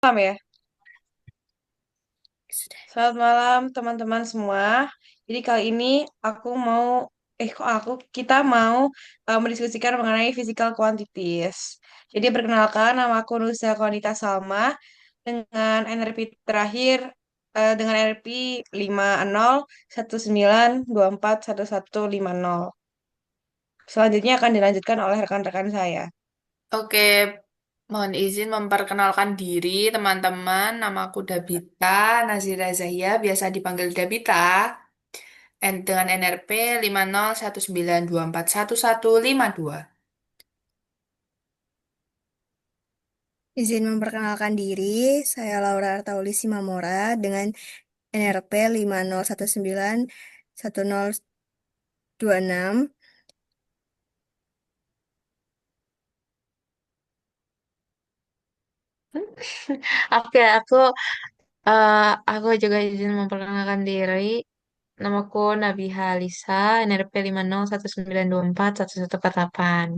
Malam ya. Sudah. Selamat malam teman-teman semua. Jadi kali ini aku mau kok aku kita mau mendiskusikan mengenai physical quantities. Jadi perkenalkan nama aku Nusa Konita Salma dengan NRP terakhir dengan NRP 5019241150. Selanjutnya akan dilanjutkan oleh rekan-rekan saya. Oke, mohon izin memperkenalkan diri teman-teman. Namaku Dabita Nazira Zahia, biasa dipanggil Dabita. Dengan NRP 5019241152. Izin memperkenalkan diri, saya Laura Artauli Simamora dengan NRP 50191026. Oke, eh, aku juga izin memperkenalkan diri. Namaku Nabiha Alisa, NRP 5019241148.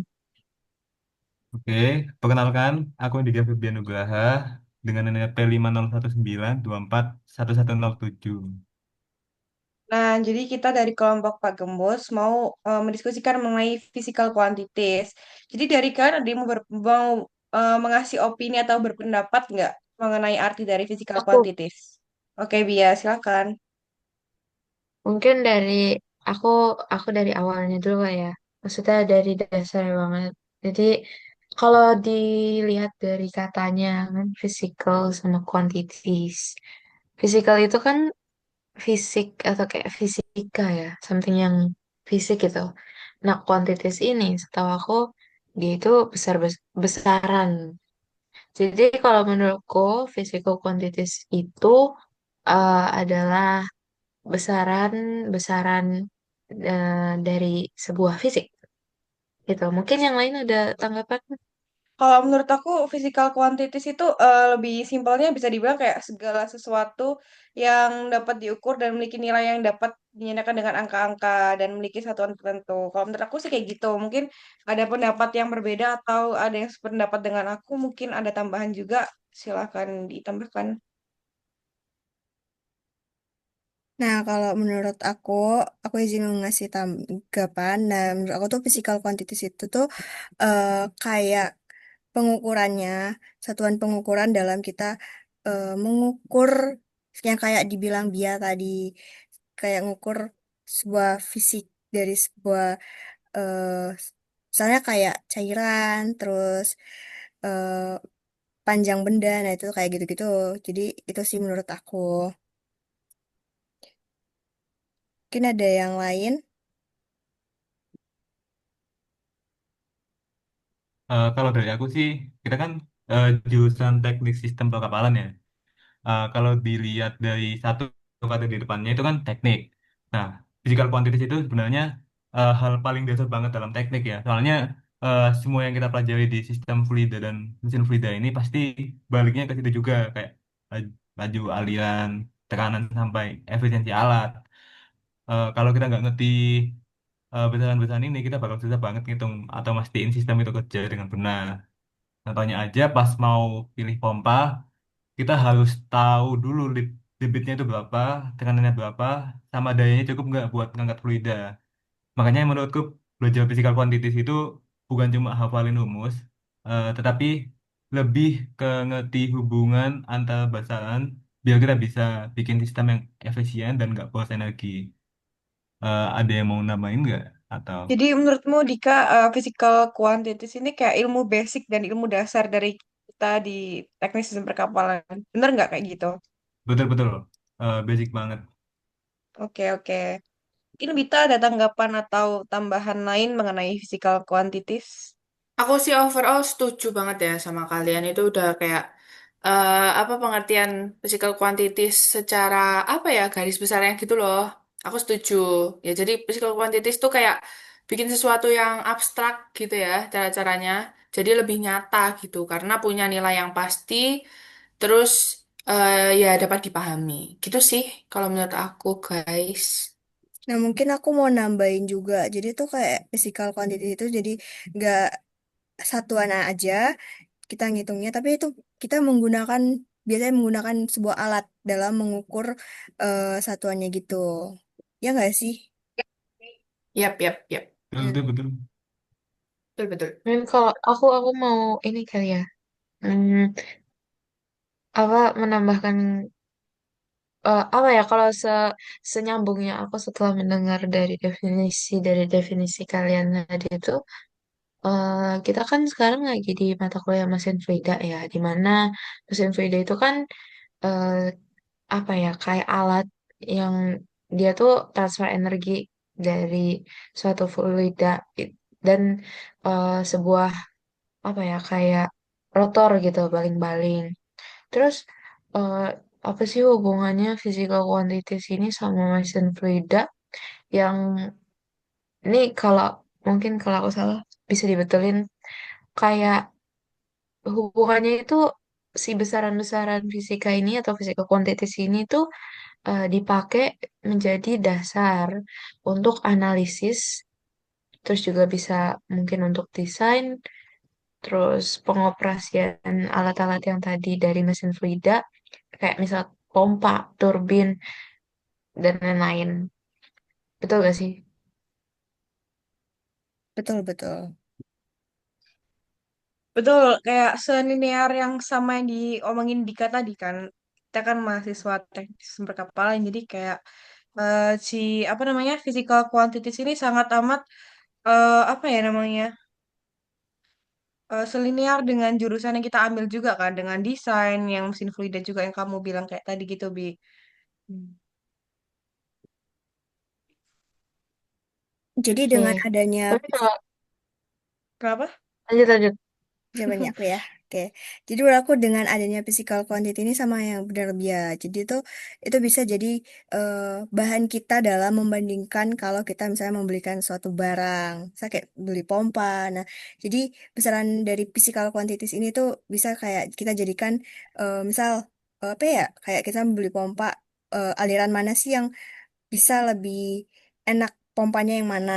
Oke, perkenalkan, aku Indika Febian Nugraha dengan NPM 5019241107. Nah, jadi kita dari kelompok Pak Gembos mau mendiskusikan mengenai physical quantities. Jadi dari kalian ada yang mau mengasih opini atau berpendapat nggak mengenai arti dari physical Aku quantities? Oke, Bia, silakan. mungkin aku aku dari awalnya dulu lah ya. Maksudnya dari dasar banget. Jadi kalau dilihat dari katanya kan physical sama quantities. Physical itu kan fisik atau kayak fisika ya, something yang fisik gitu. Nah, quantities ini setahu aku dia itu besaran. Jadi kalau menurutku physical quantities itu adalah besaran besaran dari sebuah fisik gitu. Mungkin yang lain ada tanggapan? Kalau menurut aku physical quantities itu lebih simpelnya bisa dibilang kayak segala sesuatu yang dapat diukur dan memiliki nilai yang dapat dinyatakan dengan angka-angka dan memiliki satuan tertentu. Kalau menurut aku sih kayak gitu. Mungkin ada pendapat yang berbeda atau ada yang sependapat dengan aku, mungkin ada tambahan juga. Silahkan ditambahkan. Nah, kalau menurut aku izin ngasih tanggapan. Nah, menurut aku tuh physical quantities itu tuh kayak pengukurannya, satuan pengukuran dalam kita mengukur yang kayak dibilang Bia tadi, kayak ngukur sebuah fisik dari sebuah eh misalnya kayak cairan, terus eh panjang benda, nah itu kayak gitu-gitu. Jadi itu sih menurut aku. Mungkin ada yang lain. Kalau dari aku sih, kita kan jurusan teknik sistem perkapalan ya. Kalau dilihat dari satu kata di depannya itu kan teknik. Nah, physical quantities itu sebenarnya hal paling dasar banget dalam teknik ya. Soalnya semua yang kita pelajari di sistem fluida dan mesin fluida ini pasti baliknya ke situ juga kayak laju aliran, tekanan sampai efisiensi alat. Kalau kita nggak ngerti besaran-besaran ini, kita bakal susah banget ngitung atau mastiin sistem itu kerja dengan benar. Contohnya aja pas mau pilih pompa, kita harus tahu dulu debitnya itu berapa, tekanannya berapa, sama dayanya cukup nggak buat ngangkat fluida. Makanya menurutku belajar physical quantities itu bukan cuma hafalin rumus, tetapi lebih ke ngerti hubungan antar basaran biar kita bisa bikin sistem yang efisien dan nggak boros energi. Ada yang mau nambahin nggak? Atau Jadi menurutmu Dika, physical quantities ini kayak ilmu basic dan ilmu dasar dari kita di teknik sistem perkapalan. Bener nggak kayak gitu? betul-betul basic banget. Oke, oke. Mungkin Bita ada tanggapan atau tambahan lain mengenai physical quantities? Aku sih overall setuju banget ya sama kalian. Itu udah kayak apa pengertian physical quantities secara apa ya garis besarnya gitu loh. Aku setuju. Ya jadi physical quantities tuh kayak bikin sesuatu yang abstrak gitu ya cara-caranya. Jadi lebih nyata gitu karena punya nilai yang pasti. Terus ya dapat dipahami. Gitu sih kalau menurut aku guys. Nah, mungkin aku mau nambahin juga. Jadi tuh kayak physical quantity itu jadi nggak satuan aja kita ngitungnya, tapi itu kita menggunakan biasanya menggunakan sebuah alat dalam mengukur satuannya gitu. Ya nggak sih? Yap, yap, yap. Betul, Hmm, betul, betul. Betul, betul. Dan kalau aku mau ini kali ya, hmm, apa menambahkan apa ya kalau senyambungnya aku setelah mendengar dari definisi kalian tadi itu, kita kan sekarang lagi di mata kuliah mesin fluida ya, di mana mesin fluida itu kan eh, apa ya kayak alat yang dia tuh transfer energi dari suatu fluida dan sebuah apa ya kayak rotor gitu baling-baling. Terus eh, apa sih hubungannya physical quantities ini sama mesin fluida yang ini kalau mungkin kalau aku salah bisa dibetulin kayak hubungannya itu si besaran-besaran fisika ini atau fisika kuantitas ini tuh dipakai menjadi dasar untuk analisis, terus juga bisa mungkin untuk desain, terus pengoperasian alat-alat yang tadi dari mesin fluida, kayak misal pompa, turbin, dan lain-lain. Betul gak sih? betul betul. Betul, kayak selinear yang sama yang diomongin Dika tadi kan. Kita kan mahasiswa teknik sistem perkapalan, jadi kayak si apa namanya physical quantities ini sangat amat apa ya namanya selinear dengan jurusan yang kita ambil juga kan, dengan desain yang mesin fluida juga yang kamu bilang kayak tadi gitu, Bi. Hmm. Jadi Oke. dengan adanya Tapi kalau Kenapa? lanjut lanjut. jawabannya aku ya. Oke. Jadi menurut aku dengan adanya physical quantity ini sama yang benar biaya. Jadi itu bisa jadi eh, bahan kita dalam membandingkan kalau kita misalnya membelikan suatu barang, misalnya kayak beli pompa. Nah, jadi besaran dari physical quantities ini tuh bisa kayak kita jadikan misal apa ya? Kayak kita membeli pompa aliran mana sih yang bisa lebih enak pompanya yang mana,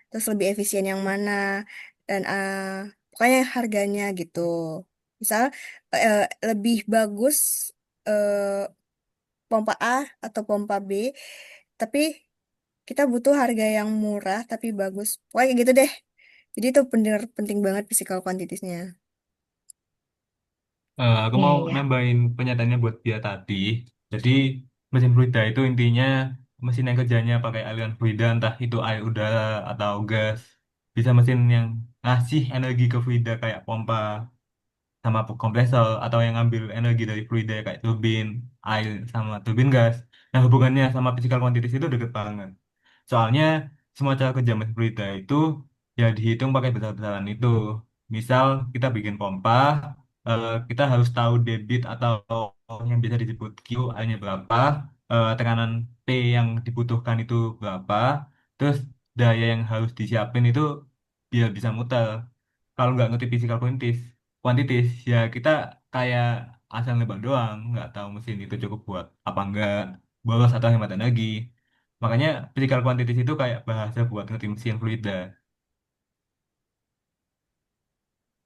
terus lebih efisien yang mana, dan pokoknya harganya gitu. Misal eh, lebih bagus eh, pompa A atau pompa B, tapi kita butuh harga yang murah tapi bagus. Pokoknya kayak gitu deh. Jadi itu bener penting banget physical quantities-nya. Aku Iya, mau iya. nambahin pernyataannya buat dia tadi. Jadi mesin fluida itu intinya mesin yang kerjanya pakai aliran fluida, entah itu air udara atau gas. Bisa mesin yang ngasih energi ke fluida kayak pompa sama kompresor atau yang ngambil energi dari fluida kayak turbin air sama turbin gas. Nah hubungannya sama physical quantities itu deket banget. Soalnya semua cara kerja mesin fluida itu ya dihitung pakai besar-besaran itu. Misal kita bikin pompa, kita harus tahu debit atau yang bisa disebut Q, A-nya berapa, tekanan P yang dibutuhkan itu berapa, terus daya yang harus disiapin itu biar bisa muter. Kalau nggak ngerti physical quantities, ya kita kayak asal nebak doang, nggak tahu mesin itu cukup buat apa enggak, boros atau hemat energi. Makanya physical quantities itu kayak bahasa buat ngerti mesin fluida.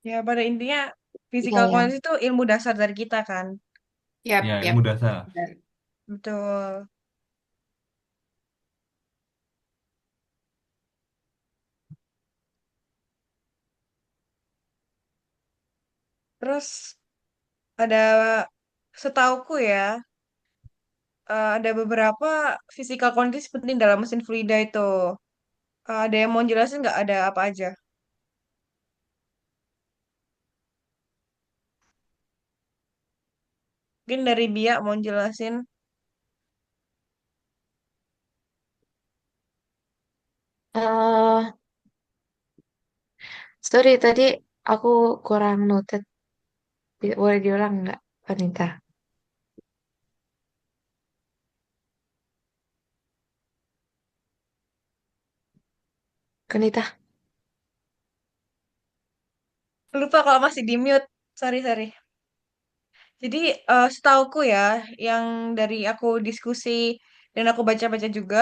Ya, pada intinya Iya, physical iya. quantities itu ilmu dasar dari kita kan. Yap, Ya, yap. ilmu dasar. Benar. Betul. Terus ada setauku ya, ada beberapa physical quantities penting dalam mesin fluida itu. Ada yang mau jelasin nggak ada apa aja? Mungkin dari Bia mau jelasin. eh Sorry, tadi aku kurang noted. Boleh diulang nggak, Vanita? Kanita? Lupa kalau masih di mute. Sorry, sorry. Jadi setauku ya, yang dari aku diskusi dan aku baca-baca juga,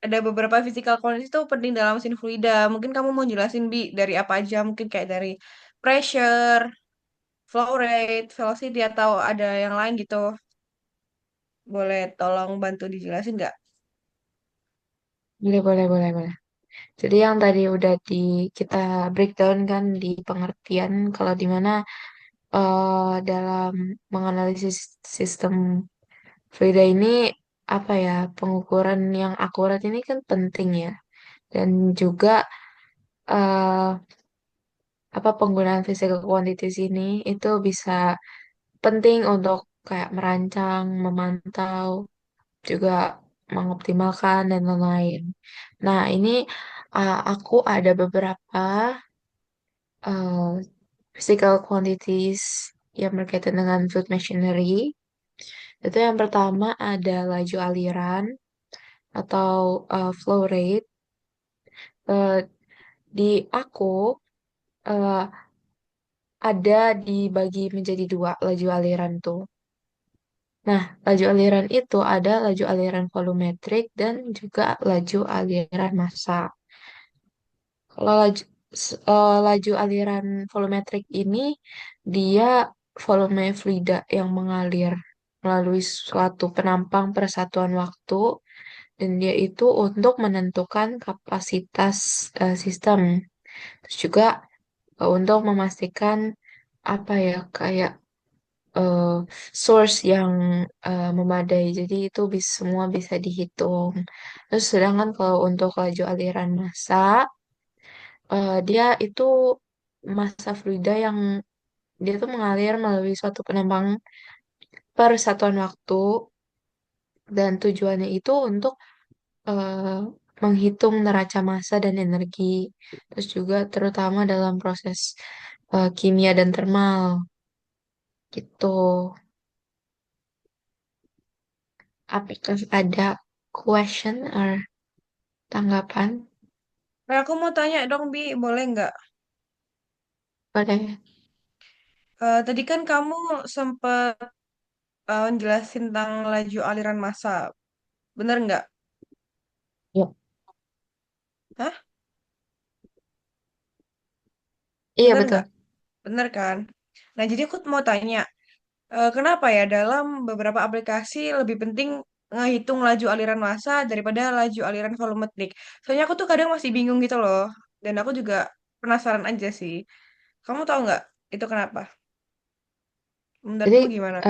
ada beberapa physical quantities itu penting dalam mesin fluida. Mungkin kamu mau jelasin Bi dari apa aja? Mungkin kayak dari pressure, flow rate, velocity atau ada yang lain gitu. Boleh tolong bantu dijelasin nggak? Boleh, boleh, boleh, boleh. Jadi yang tadi udah kita breakdown kan di pengertian kalau di mana dalam menganalisis sistem fluida ini apa ya, pengukuran yang akurat ini kan penting ya, dan juga eh, apa penggunaan physical quantities ini itu bisa penting untuk kayak merancang, memantau, juga mengoptimalkan dan lain-lain. Nah, ini aku ada beberapa uh, physical quantities yang berkaitan dengan fluid machinery. Itu yang pertama ada laju aliran atau flow rate. Eh, di aku eh, ada dibagi menjadi dua laju aliran tuh. Nah, laju aliran itu ada laju aliran volumetrik dan juga laju aliran massa. Kalau laju aliran volumetrik ini dia volume fluida yang mengalir melalui suatu penampang persatuan waktu dan dia itu untuk menentukan kapasitas sistem. Terus juga untuk memastikan apa ya kayak eh, source yang memadai. Jadi itu semua bisa dihitung. Terus sedangkan kalau untuk laju aliran massa dia itu massa fluida yang dia tuh mengalir melalui suatu penampang per satuan waktu dan tujuannya itu untuk eh, menghitung neraca massa dan energi. Terus juga terutama dalam proses kimia dan termal gitu. Apakah ada question or tanggapan? Nah, aku mau tanya dong, Bi, boleh nggak? Boleh. Tadi kan kamu sempat jelasin tentang laju aliran massa. Bener nggak? Ya. Hah? Iya Bener betul. nggak? Bener kan? Nah, jadi aku mau tanya, kenapa ya dalam beberapa aplikasi lebih penting ngehitung laju aliran massa daripada laju aliran volumetrik? Soalnya aku tuh kadang masih bingung gitu loh. Dan aku juga penasaran aja sih. Kamu tahu nggak itu kenapa? Jadi Menurutmu gimana?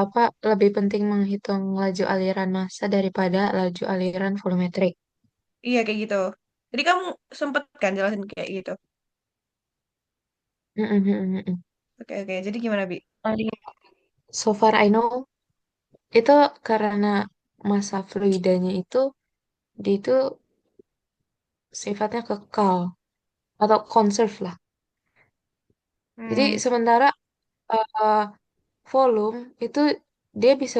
apa lebih penting menghitung laju aliran massa daripada laju aliran volumetrik? Iya kayak gitu. Jadi kamu sempet kan jelasin kayak gitu. Mm, mm, mm, mm, mm. Oke oke. Jadi gimana Bi? So far I know itu karena massa fluidanya itu dia itu sifatnya kekal atau conserve lah. Jadi Hmm. sementara eh, volume itu dia bisa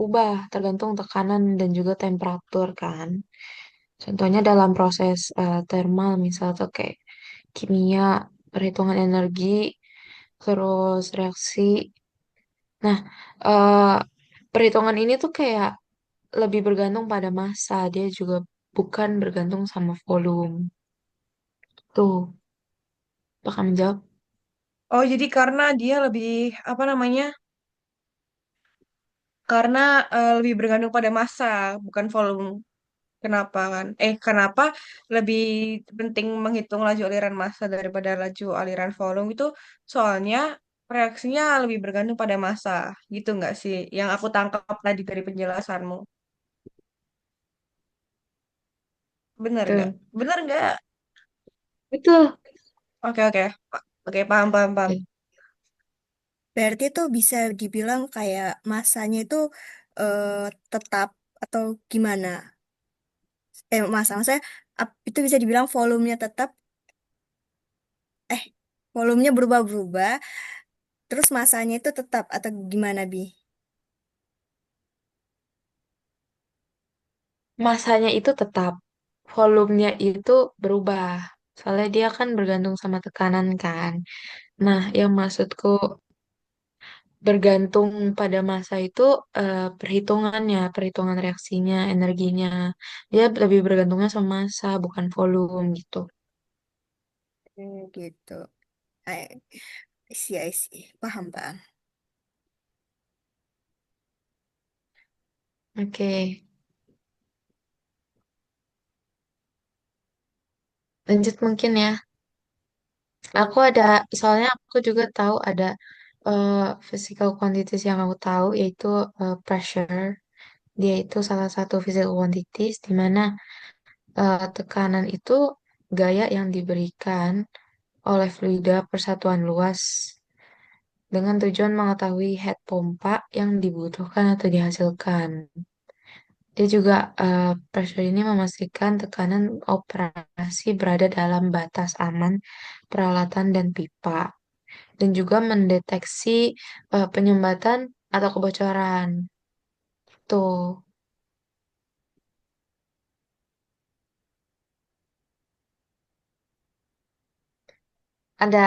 ubah tergantung tekanan dan juga temperatur kan. Contohnya dalam proses thermal misal tuh kayak kimia, perhitungan energi, terus reaksi. Nah, eh, perhitungan ini tuh kayak lebih bergantung pada massa, dia juga bukan bergantung sama volume. Tuh, bakal menjawab. Oh jadi karena dia lebih apa namanya? Karena lebih bergantung pada massa, bukan volume. Kenapa kan? Kenapa lebih penting menghitung laju aliran massa daripada laju aliran volume itu? Soalnya reaksinya lebih bergantung pada massa, gitu nggak sih? Yang aku tangkap tadi dari penjelasanmu. Bener nggak? Tuh. Bener nggak? Betul. Oke oke. Oke paham paham paham. Oke. Berarti itu bisa dibilang kayak masanya itu eh, tetap atau gimana? Maksudnya itu bisa dibilang volumenya tetap, eh, volumenya berubah-berubah, terus masanya itu tetap atau gimana, Bi? Masanya itu tetap, volumenya itu berubah. Soalnya dia kan bergantung sama tekanan kan. Nah, yang maksudku bergantung pada massa itu perhitungannya, perhitungan reaksinya, energinya. Dia lebih bergantungnya sama massa, bukan volume gitu. Gitu. Eh, I see. Paham, paham. Oke, lanjut mungkin ya. Aku ada, soalnya aku juga tahu ada uh, physical quantities yang aku tahu yaitu pressure. Dia itu salah satu physical quantities di mana tekanan itu gaya yang diberikan oleh fluida persatuan luas dengan tujuan mengetahui head pompa yang dibutuhkan atau dihasilkan. Dia juga pressure ini memastikan tekanan operasi berada dalam batas aman peralatan dan pipa dan juga mendeteksi penyumbatan atau kebocoran. Tuh, ada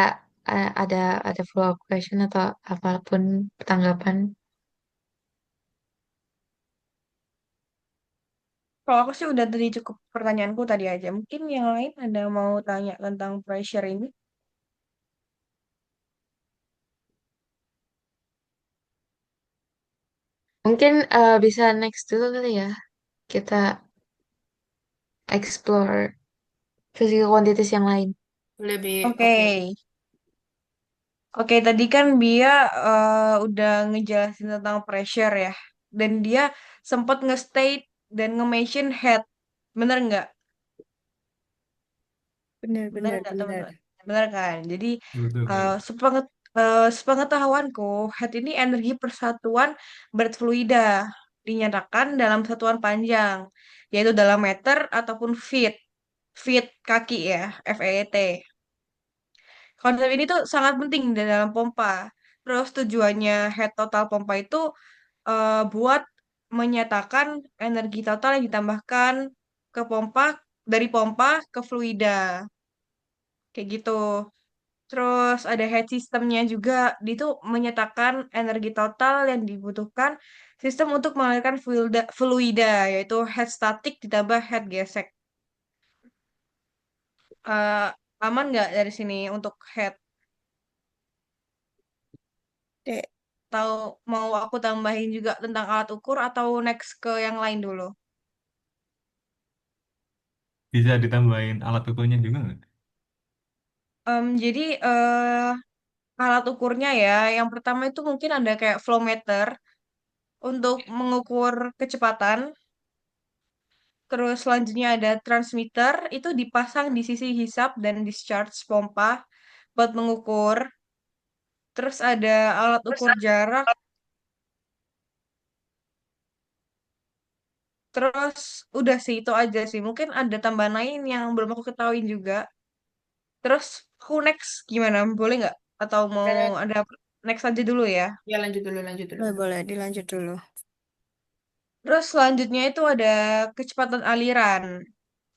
ada ada follow up question atau apapun tanggapan. Kalau aku sih udah tadi cukup pertanyaanku tadi aja. Mungkin yang lain ada mau tanya tentang pressure ini? Mungkin bisa next dulu kali ya. Kita explore physical quantities yang lain. Lebih Oke. oke. Oke, tadi kan Bia udah ngejelasin tentang pressure ya. Dan dia sempat nge-state dan nge-mention head. Bener nggak? Benar, Bener benar, nggak teman-teman? benar. Bener kan? Jadi Betul, eh, betul. sepengetahuanku, head ini energi persatuan berat fluida. Dinyatakan dalam satuan panjang, yaitu dalam meter ataupun feet. Feet kaki ya, FET. Konsep ini tuh sangat penting di dalam pompa. Terus tujuannya head total pompa itu buat menyatakan energi total yang ditambahkan ke pompa dari pompa ke fluida kayak gitu. Terus ada head systemnya juga, itu menyatakan energi total yang dibutuhkan sistem untuk mengalirkan fluida, yaitu head static ditambah head gesek. Eh, Aman nggak dari sini untuk head? Dek, Tahu mau aku tambahin juga tentang alat ukur atau next ke yang lain dulu? Bisa ditambahin alat ukurnya juga nggak? Jadi alat ukurnya ya, yang pertama itu mungkin ada kayak flow meter untuk mengukur kecepatan. Terus selanjutnya ada transmitter, itu dipasang di sisi hisap dan discharge pompa buat mengukur. Terus ada alat ukur jarak. Terus udah sih itu aja sih. Mungkin ada tambahan lain yang belum aku ketahuin juga. Terus aku next gimana? Boleh nggak? Atau mau Eh, ada next aja dulu ya? Ya lanjut dulu, lanjut dulu. boleh, boleh dilanjut dulu. Terus selanjutnya itu ada kecepatan aliran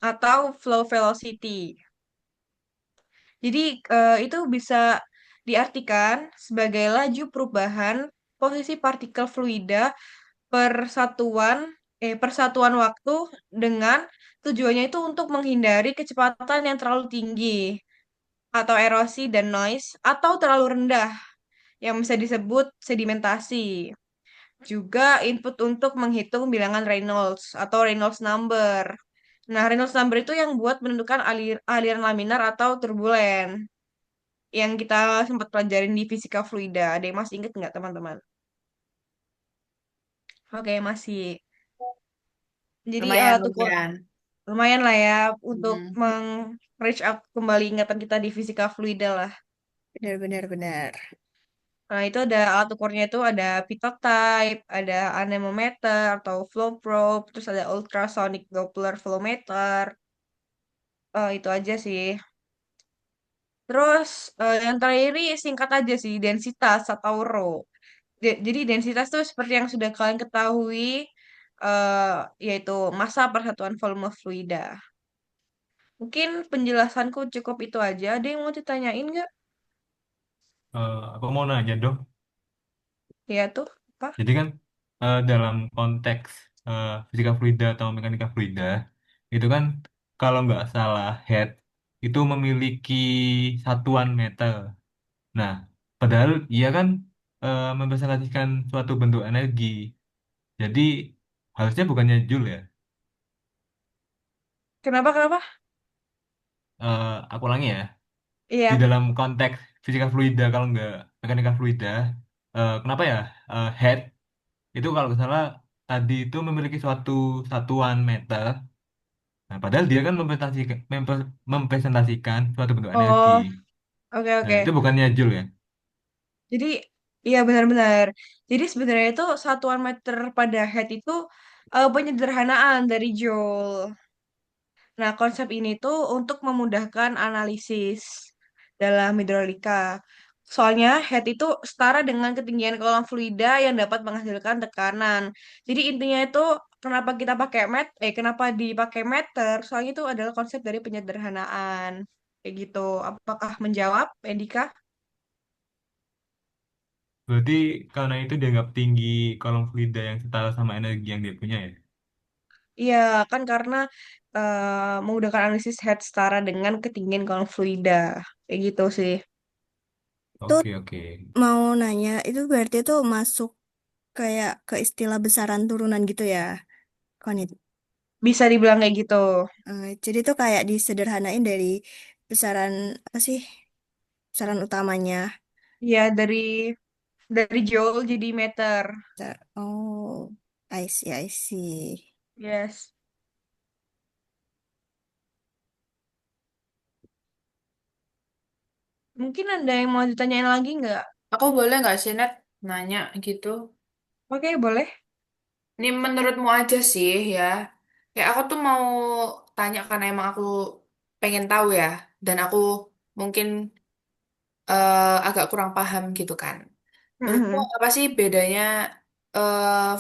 atau flow velocity. Jadi itu bisa diartikan sebagai laju perubahan posisi partikel fluida persatuan waktu dengan tujuannya itu untuk menghindari kecepatan yang terlalu tinggi atau erosi dan noise atau terlalu rendah yang bisa disebut sedimentasi. Juga input untuk menghitung bilangan Reynolds atau Reynolds number. Nah, Reynolds number itu yang buat menentukan aliran laminar atau turbulen yang kita sempat pelajarin di fisika fluida. Ada yang masih inget nggak, teman-teman? Oke, masih. Jadi Lumayan, alat ukur lumayan. lumayan lah ya untuk Mm-mm. reach up kembali ingatan kita di fisika fluida lah. Benar, benar, benar. Nah, itu ada alat ukurnya itu ada pitot type, ada anemometer atau flow probe, terus ada ultrasonic Doppler flowmeter. Itu aja sih. Terus yang terakhir ini singkat aja sih, densitas atau rho. Jadi densitas itu seperti yang sudah kalian ketahui, eh yaitu massa persatuan volume fluida. Mungkin penjelasanku cukup itu aja. Ada yang mau ditanyain nggak? Aku mau nanya dong. Ya tuh, apa? Jadi kan dalam konteks fisika fluida atau mekanika fluida itu kan kalau nggak salah head itu memiliki satuan meter. Nah, Padahal ia kan mempresentasikan suatu bentuk energi. Jadi harusnya bukannya Joule ya. Kenapa, kenapa? Aku ulangi ya. Di Iya. dalam konteks fisika fluida kalau nggak mekanika fluida, kenapa ya head itu kalau nggak salah tadi itu memiliki suatu satuan meter. Nah, padahal dia kan mempresentasikan suatu bentuk energi. Oh, oke, Nah, oke. itu bukannya Joule ya? Jadi, iya benar-benar. Jadi sebenarnya itu satuan meter pada head itu penyederhanaan dari joule. Nah, konsep ini tuh untuk memudahkan analisis dalam hidrolika. Soalnya head itu setara dengan ketinggian kolom fluida yang dapat menghasilkan tekanan. Jadi intinya itu kenapa dipakai meter? Soalnya itu adalah konsep dari penyederhanaan. Kayak gitu. Apakah menjawab, Edika? Berarti karena itu dianggap tinggi kolom fluida yang setara sama energi yang dia punya ya? Iya, kan karena menggunakan analisis head setara dengan ketinggian kolom fluida. Kayak gitu sih. Itu Oke, oke. mau nanya, itu berarti itu masuk kayak ke istilah besaran turunan gitu ya, Konit. Bisa dibilang kayak gitu. Jadi itu kayak disederhanain dari besaran apa sih? Besaran utamanya. Iya, dari joule jadi meter. Oh, I see, I see. Yes. Mungkin ada yang mau ditanyain lagi nggak? Aku boleh nggak sih, Net, nanya gitu? Oke, boleh. Ini menurutmu aja sih ya. Kayak aku tuh mau tanya karena emang aku pengen tahu ya. Dan aku mungkin agak kurang paham gitu kan. Menurutmu Mm-mm. apa sih bedanya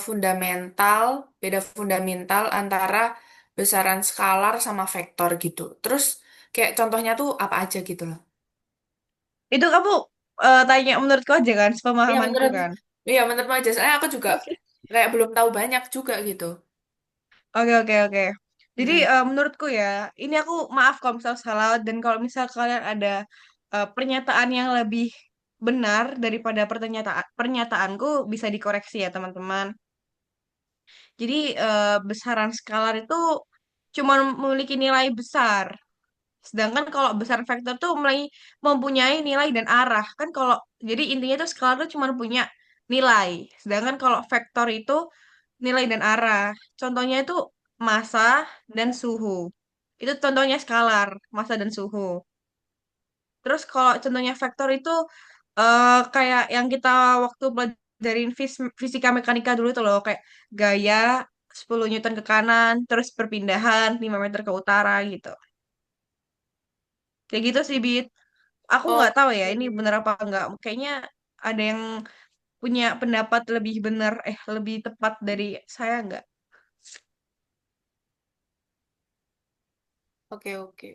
fundamental, beda fundamental antara besaran skalar sama vektor gitu. Terus kayak contohnya tuh apa aja gitu loh. Itu kamu tanya menurutku aja kan, Iya sepemahamanku menurut, kan. iya menurutmu aja. Soalnya aku juga kayak belum tahu banyak juga gitu. Oke, oke, oke. Jadi Mm-mm. menurutku ya, ini aku maaf kalau misal salah dan kalau misal kalian ada pernyataan yang lebih benar daripada pernyataanku bisa dikoreksi ya teman-teman. Jadi besaran skalar itu cuma memiliki nilai besar. Sedangkan kalau besaran vektor tuh mempunyai nilai dan arah. Kan kalau jadi intinya tuh skalar tuh cuma punya nilai. Sedangkan kalau vektor itu nilai dan arah. Contohnya itu massa dan suhu. Itu contohnya skalar, massa dan suhu. Terus kalau contohnya vektor itu kayak yang kita waktu pelajarin fisika mekanika dulu tuh loh, kayak gaya 10 Newton ke kanan, terus perpindahan 5 meter ke utara gitu. Kayak gitu sih, Bit. Aku nggak tahu ya, Oke. ini bener apa enggak. Kayaknya ada yang punya pendapat lebih benar, lebih tepat dari saya nggak? Oke, oke.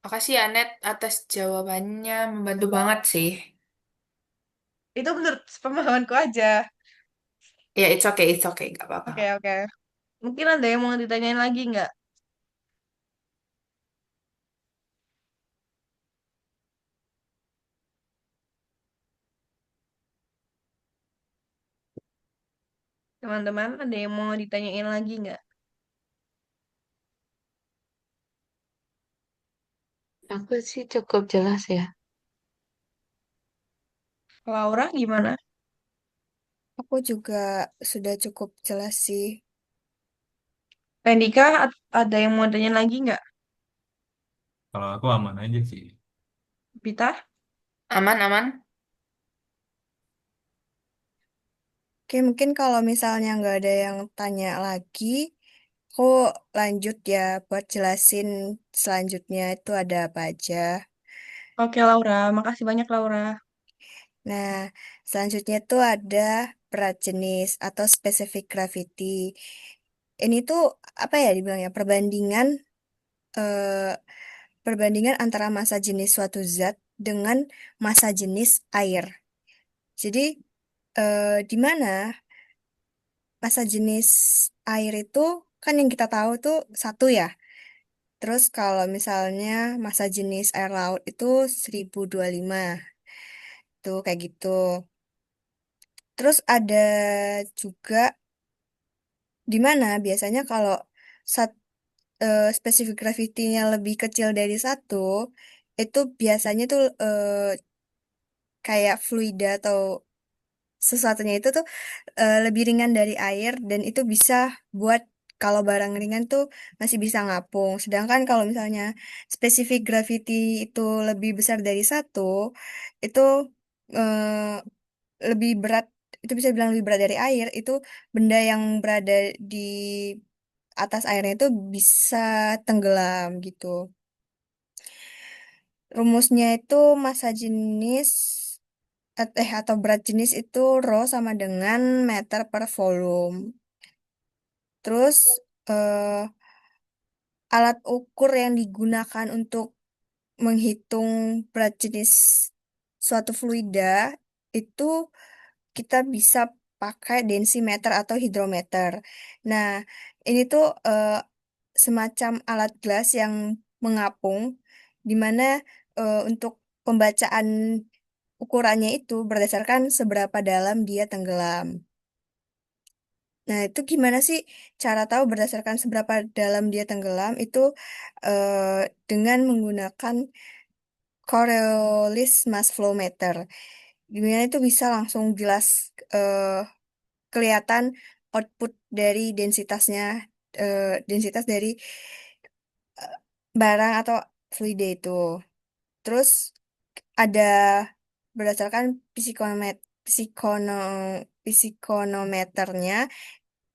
Makasih ya, Net, atas jawabannya. Membantu banget sih. Itu menurut pemahamanku aja. Ya, it's okay, nggak apa-apa. Oke, oke. Mungkin ada yang mau ditanyain lagi nggak? Teman-teman, ada yang mau ditanyain lagi nggak? Aku sih cukup jelas ya. Laura, gimana? Aku juga sudah cukup jelas sih. Pendika, ada yang mau ditanyain lagi nggak? Kalau aku aman aja sih. Pita? Aman, aman. Oke, mungkin kalau misalnya nggak ada yang tanya lagi, aku lanjut ya buat jelasin selanjutnya itu ada apa aja. Oke, Laura. Makasih banyak, Laura. Nah, selanjutnya itu ada berat jenis atau specific gravity. Ini tuh apa ya dibilangnya eh, perbandingan antara massa jenis suatu zat dengan massa jenis air. Jadi di mana massa jenis air itu kan yang kita tahu tuh satu ya. Terus kalau misalnya massa jenis air laut itu 1025. Tuh kayak gitu. Terus ada juga di mana biasanya kalau sat, spesifik gravitinya lebih kecil dari satu, itu biasanya tuh kayak fluida atau sesuatunya itu tuh lebih ringan dari air dan itu bisa buat kalau barang ringan tuh masih bisa ngapung. Sedangkan kalau misalnya spesifik gravity itu lebih besar dari satu, itu lebih berat, itu bisa bilang lebih berat dari air, itu benda yang berada di atas airnya itu bisa tenggelam gitu. Rumusnya itu massa jenis atau berat jenis itu rho sama dengan meter per volume. Terus eh, alat ukur yang digunakan untuk menghitung berat jenis suatu fluida itu kita bisa pakai densimeter atau hidrometer. Nah, ini tuh semacam alat gelas yang mengapung, di mana untuk pembacaan ukurannya itu berdasarkan seberapa dalam dia tenggelam. Nah, itu gimana sih cara tahu berdasarkan seberapa dalam dia tenggelam? Itu dengan menggunakan Coriolis Mass Flow Meter. Gimana itu bisa langsung jelas kelihatan output dari densitas dari eh, barang atau fluida itu. Terus ada berdasarkan psikonometernya,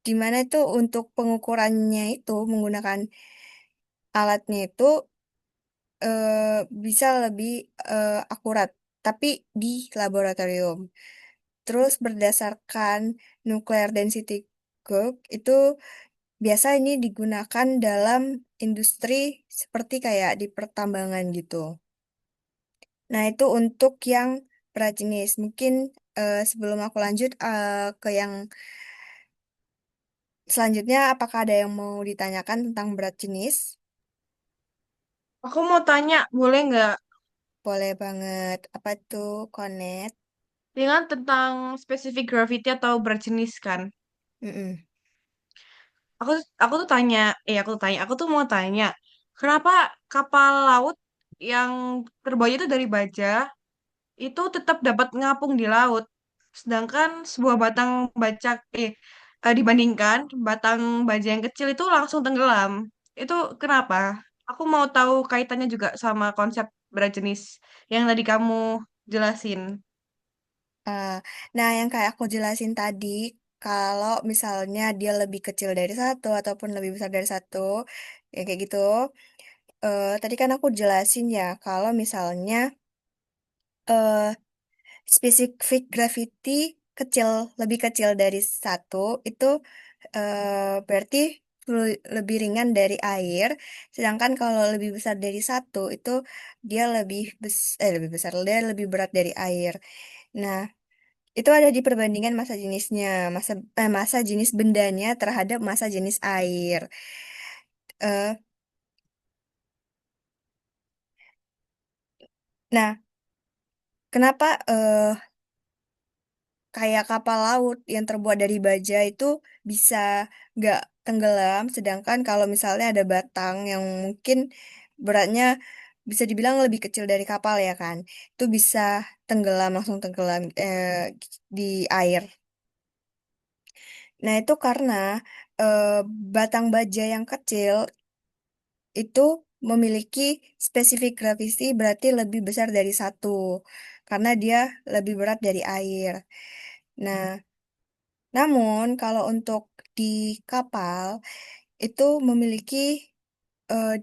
di mana itu untuk pengukurannya itu menggunakan alatnya itu bisa lebih akurat, tapi di laboratorium. Terus berdasarkan nuclear density curve itu biasa ini digunakan dalam industri seperti kayak di pertambangan gitu. Nah, itu untuk yang berat jenis. Mungkin sebelum aku lanjut ke yang selanjutnya, apakah ada yang mau ditanyakan tentang berat jenis? Aku mau tanya, boleh nggak? Boleh banget. Apa tuh, Konet? Dengan tentang spesifik gravity atau berat jenis kan. Mm-mm. Aku aku tuh mau tanya, kenapa kapal laut yang terbaunya itu dari baja itu tetap dapat ngapung di laut, sedangkan sebuah dibandingkan batang baja yang kecil itu langsung tenggelam. Itu kenapa? Aku mau tahu kaitannya juga sama konsep berat jenis yang tadi kamu jelasin. Ah, nah, yang kayak aku jelasin tadi, kalau misalnya dia lebih kecil dari satu ataupun lebih besar dari satu, ya kayak gitu. Tadi kan aku jelasin ya, kalau misalnya eh, spesifik gravity kecil, lebih kecil dari satu, itu berarti lebih ringan dari air. Sedangkan kalau lebih besar dari satu, itu dia lebih besar, dia lebih berat dari air. Nah, itu ada di perbandingan massa jenisnya, massa jenis bendanya terhadap massa jenis air. Eh, nah, kenapa kayak kapal laut yang terbuat dari baja itu bisa nggak tenggelam, sedangkan kalau misalnya ada batang yang mungkin beratnya bisa dibilang lebih kecil dari kapal ya kan, itu bisa langsung tenggelam di air. Nah, itu karena eh, batang baja yang kecil itu memiliki spesifik gravity berarti lebih besar dari satu karena dia lebih berat dari air. Nah, namun kalau untuk di kapal itu memiliki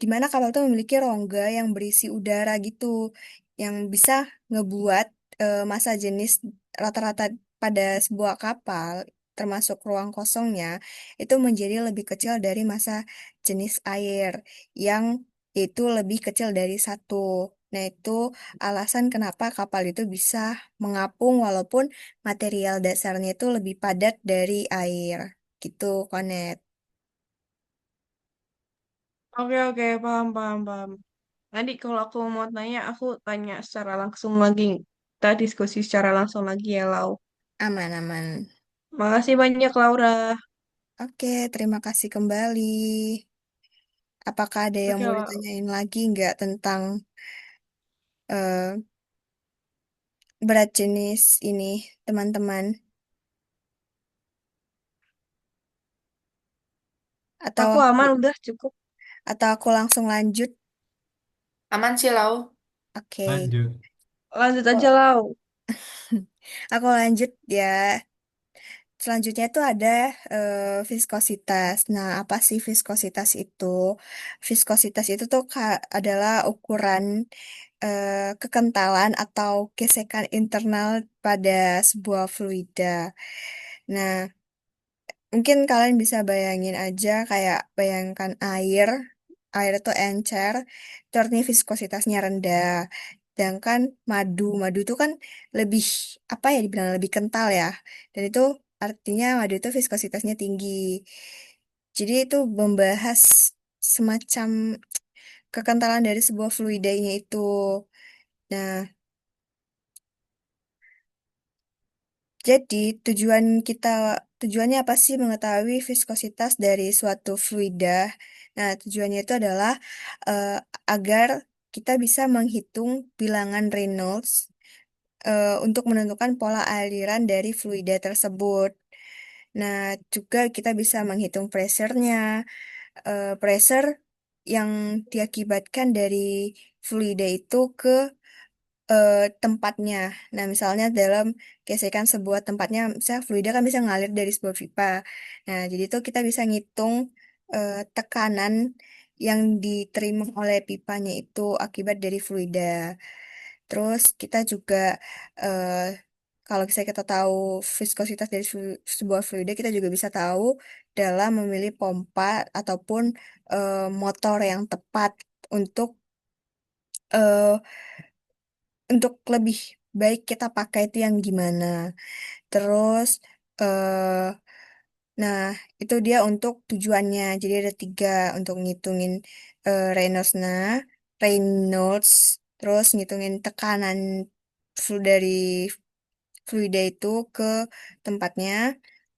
di mana kapal itu memiliki rongga yang berisi udara gitu yang bisa ngebuat massa jenis rata-rata pada sebuah kapal termasuk ruang kosongnya itu menjadi lebih kecil dari massa jenis air yang itu lebih kecil dari satu. Nah, itu alasan kenapa kapal itu bisa mengapung walaupun material dasarnya itu lebih padat dari air. Gitu, Konet. Oke, oke, paham, paham, paham. Nanti kalau aku mau tanya, aku tanya secara langsung lagi. kita diskusi secara langsung lagi ya, Lau. Aman-aman. Makasih banyak, Laura. Oke, terima kasih kembali. Apakah ada yang Oke, mau Lau. ditanyain lagi nggak tentang eh, berat jenis ini, teman-teman? Atau Aku aku, aman, udah cukup. atau aku langsung lanjut? Aman sih, Lau. Oke. Lanjut. Lanjut aja, Oh, Lau. aku lanjut ya. Selanjutnya itu ada viskositas. Nah, apa sih viskositas itu? Viskositas itu tuh adalah ukuran kekentalan atau gesekan internal pada sebuah fluida. Nah, mungkin kalian bisa bayangin aja kayak bayangkan air. Air itu encer, itu artinya viskositasnya rendah. Sedangkan madu itu kan lebih, apa ya dibilang lebih kental ya. Dan itu artinya madu itu viskositasnya tinggi. Jadi itu membahas semacam kekentalan dari sebuah fluidanya itu. Nah, jadi tujuannya apa sih mengetahui viskositas dari suatu fluida? Nah, tujuannya itu adalah eh, agar kita bisa menghitung bilangan Reynolds untuk menentukan pola aliran dari fluida tersebut. Nah, juga kita bisa menghitung pressure yang diakibatkan dari fluida itu ke tempatnya. Nah, misalnya dalam gesekan sebuah tempatnya, misalnya fluida kan bisa ngalir dari sebuah pipa. Nah, jadi itu kita bisa ngitung tekanan yang diterima oleh pipanya itu akibat dari fluida. Terus kita juga eh, kalau misalnya kita tahu viskositas dari sebuah fluida, kita juga bisa tahu dalam memilih pompa ataupun motor yang tepat untuk eh, untuk lebih baik kita pakai itu yang gimana. Terus, eh nah itu dia untuk tujuannya. Jadi ada tiga untuk ngitungin Reynolds. Reynolds, terus ngitungin tekanan dari fluida itu ke tempatnya.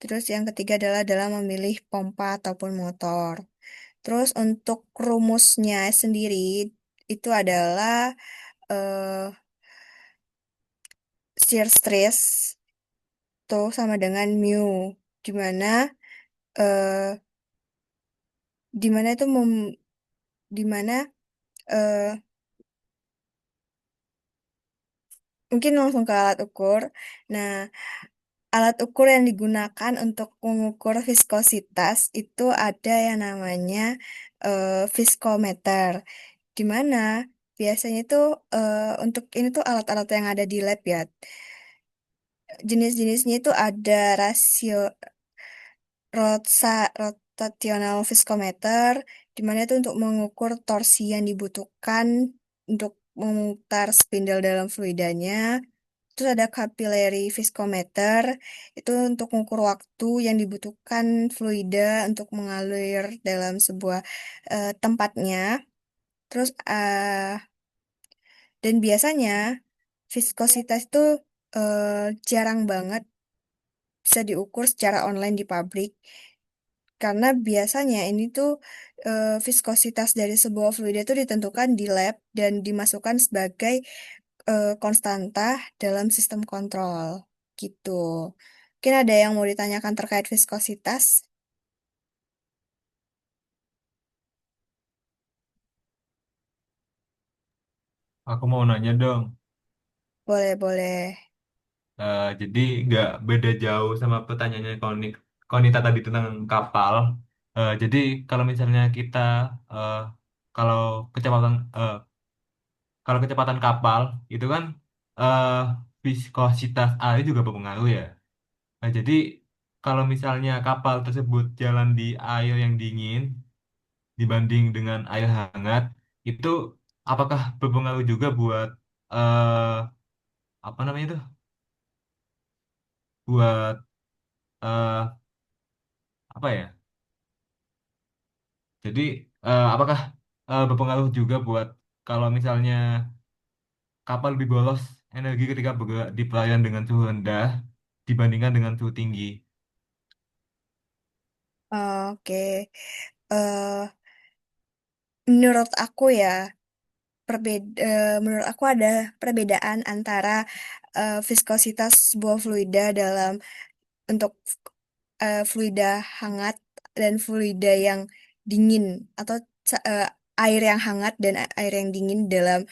Terus yang ketiga adalah dalam memilih pompa ataupun motor. Terus untuk rumusnya sendiri itu adalah eh shear stress tuh sama dengan mu, di mana eh di mana itu di mana eh mungkin langsung ke alat ukur. Nah, alat ukur yang digunakan untuk mengukur viskositas itu ada yang namanya viskometer, di mana biasanya itu untuk ini tuh alat-alat yang ada di lab ya. Jenis-jenisnya itu ada rasio rotational viskometer, di mana itu untuk mengukur torsi yang dibutuhkan untuk memutar spindle dalam fluidanya. Terus ada capillary viskometer, itu untuk mengukur waktu yang dibutuhkan fluida untuk mengalir dalam sebuah tempatnya. Terus dan biasanya viskositas itu jarang banget bisa diukur secara online di pabrik. Karena biasanya ini tuh viskositas dari sebuah fluida itu ditentukan di lab dan dimasukkan sebagai konstanta dalam sistem kontrol gitu. Mungkin ada yang mau ditanyakan terkait viskositas? Aku mau nanya dong. Boleh, boleh. Jadi nggak beda jauh sama pertanyaannya Konita tadi tentang kapal. Jadi kalau misalnya kita eh, kalau kecepatan eh, kalau kecepatan kapal itu kan eh, viskositas air juga berpengaruh ya. Nah, jadi kalau misalnya kapal tersebut jalan di air yang dingin dibanding dengan air hangat, itu apakah berpengaruh juga buat apa namanya itu? Buat eh, apa ya? Jadi apakah berpengaruh juga buat kalau misalnya kapal lebih boros energi ketika bergerak di perairan dengan suhu rendah dibandingkan dengan suhu tinggi. Oke. eh Menurut aku ya, menurut aku ada perbedaan antara viskositas sebuah fluida dalam untuk fluida hangat dan fluida yang dingin atau air yang hangat dan air yang dingin dalam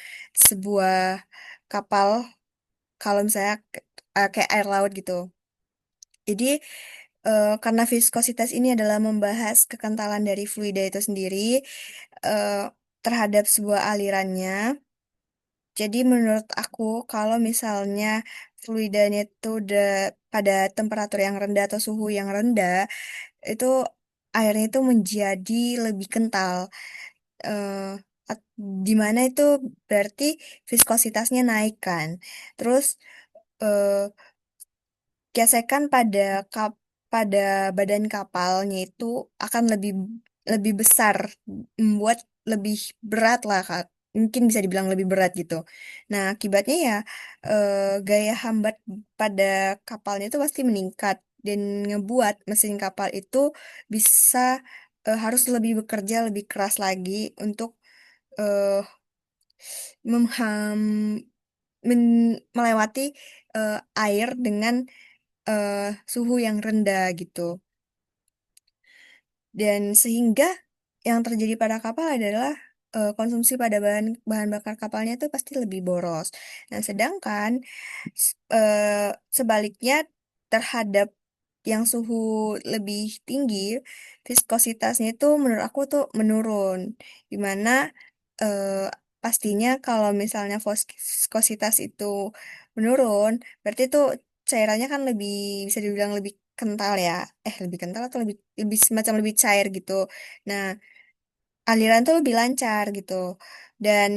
sebuah kapal kalau misalnya kayak air laut gitu. Jadi karena viskositas ini adalah membahas kekentalan dari fluida itu sendiri eh, terhadap sebuah alirannya. Jadi menurut aku kalau misalnya fluidanya itu udah pada temperatur yang rendah atau suhu yang rendah, itu airnya itu menjadi lebih kental. Eh, at- di mana itu berarti viskositasnya naik kan. Terus eh, gesekan pada badan kapalnya itu akan lebih lebih besar, membuat lebih berat lah Kak. Mungkin bisa dibilang lebih berat gitu. Nah, akibatnya ya gaya hambat pada kapalnya itu pasti meningkat dan ngebuat mesin kapal itu bisa harus lebih bekerja lebih keras lagi untuk eh, memham melewati air dengan suhu yang rendah gitu. Dan sehingga yang terjadi pada kapal adalah konsumsi pada bahan bahan bakar kapalnya itu pasti lebih boros. Nah, sedangkan sebaliknya terhadap yang suhu lebih tinggi, viskositasnya itu menurut aku tuh menurun. Dimana eh, pastinya kalau misalnya viskositas itu menurun, berarti itu cairannya kan lebih bisa dibilang lebih kental ya. Lebih kental atau lebih lebih semacam lebih cair gitu. Nah, aliran tuh lebih lancar gitu. Dan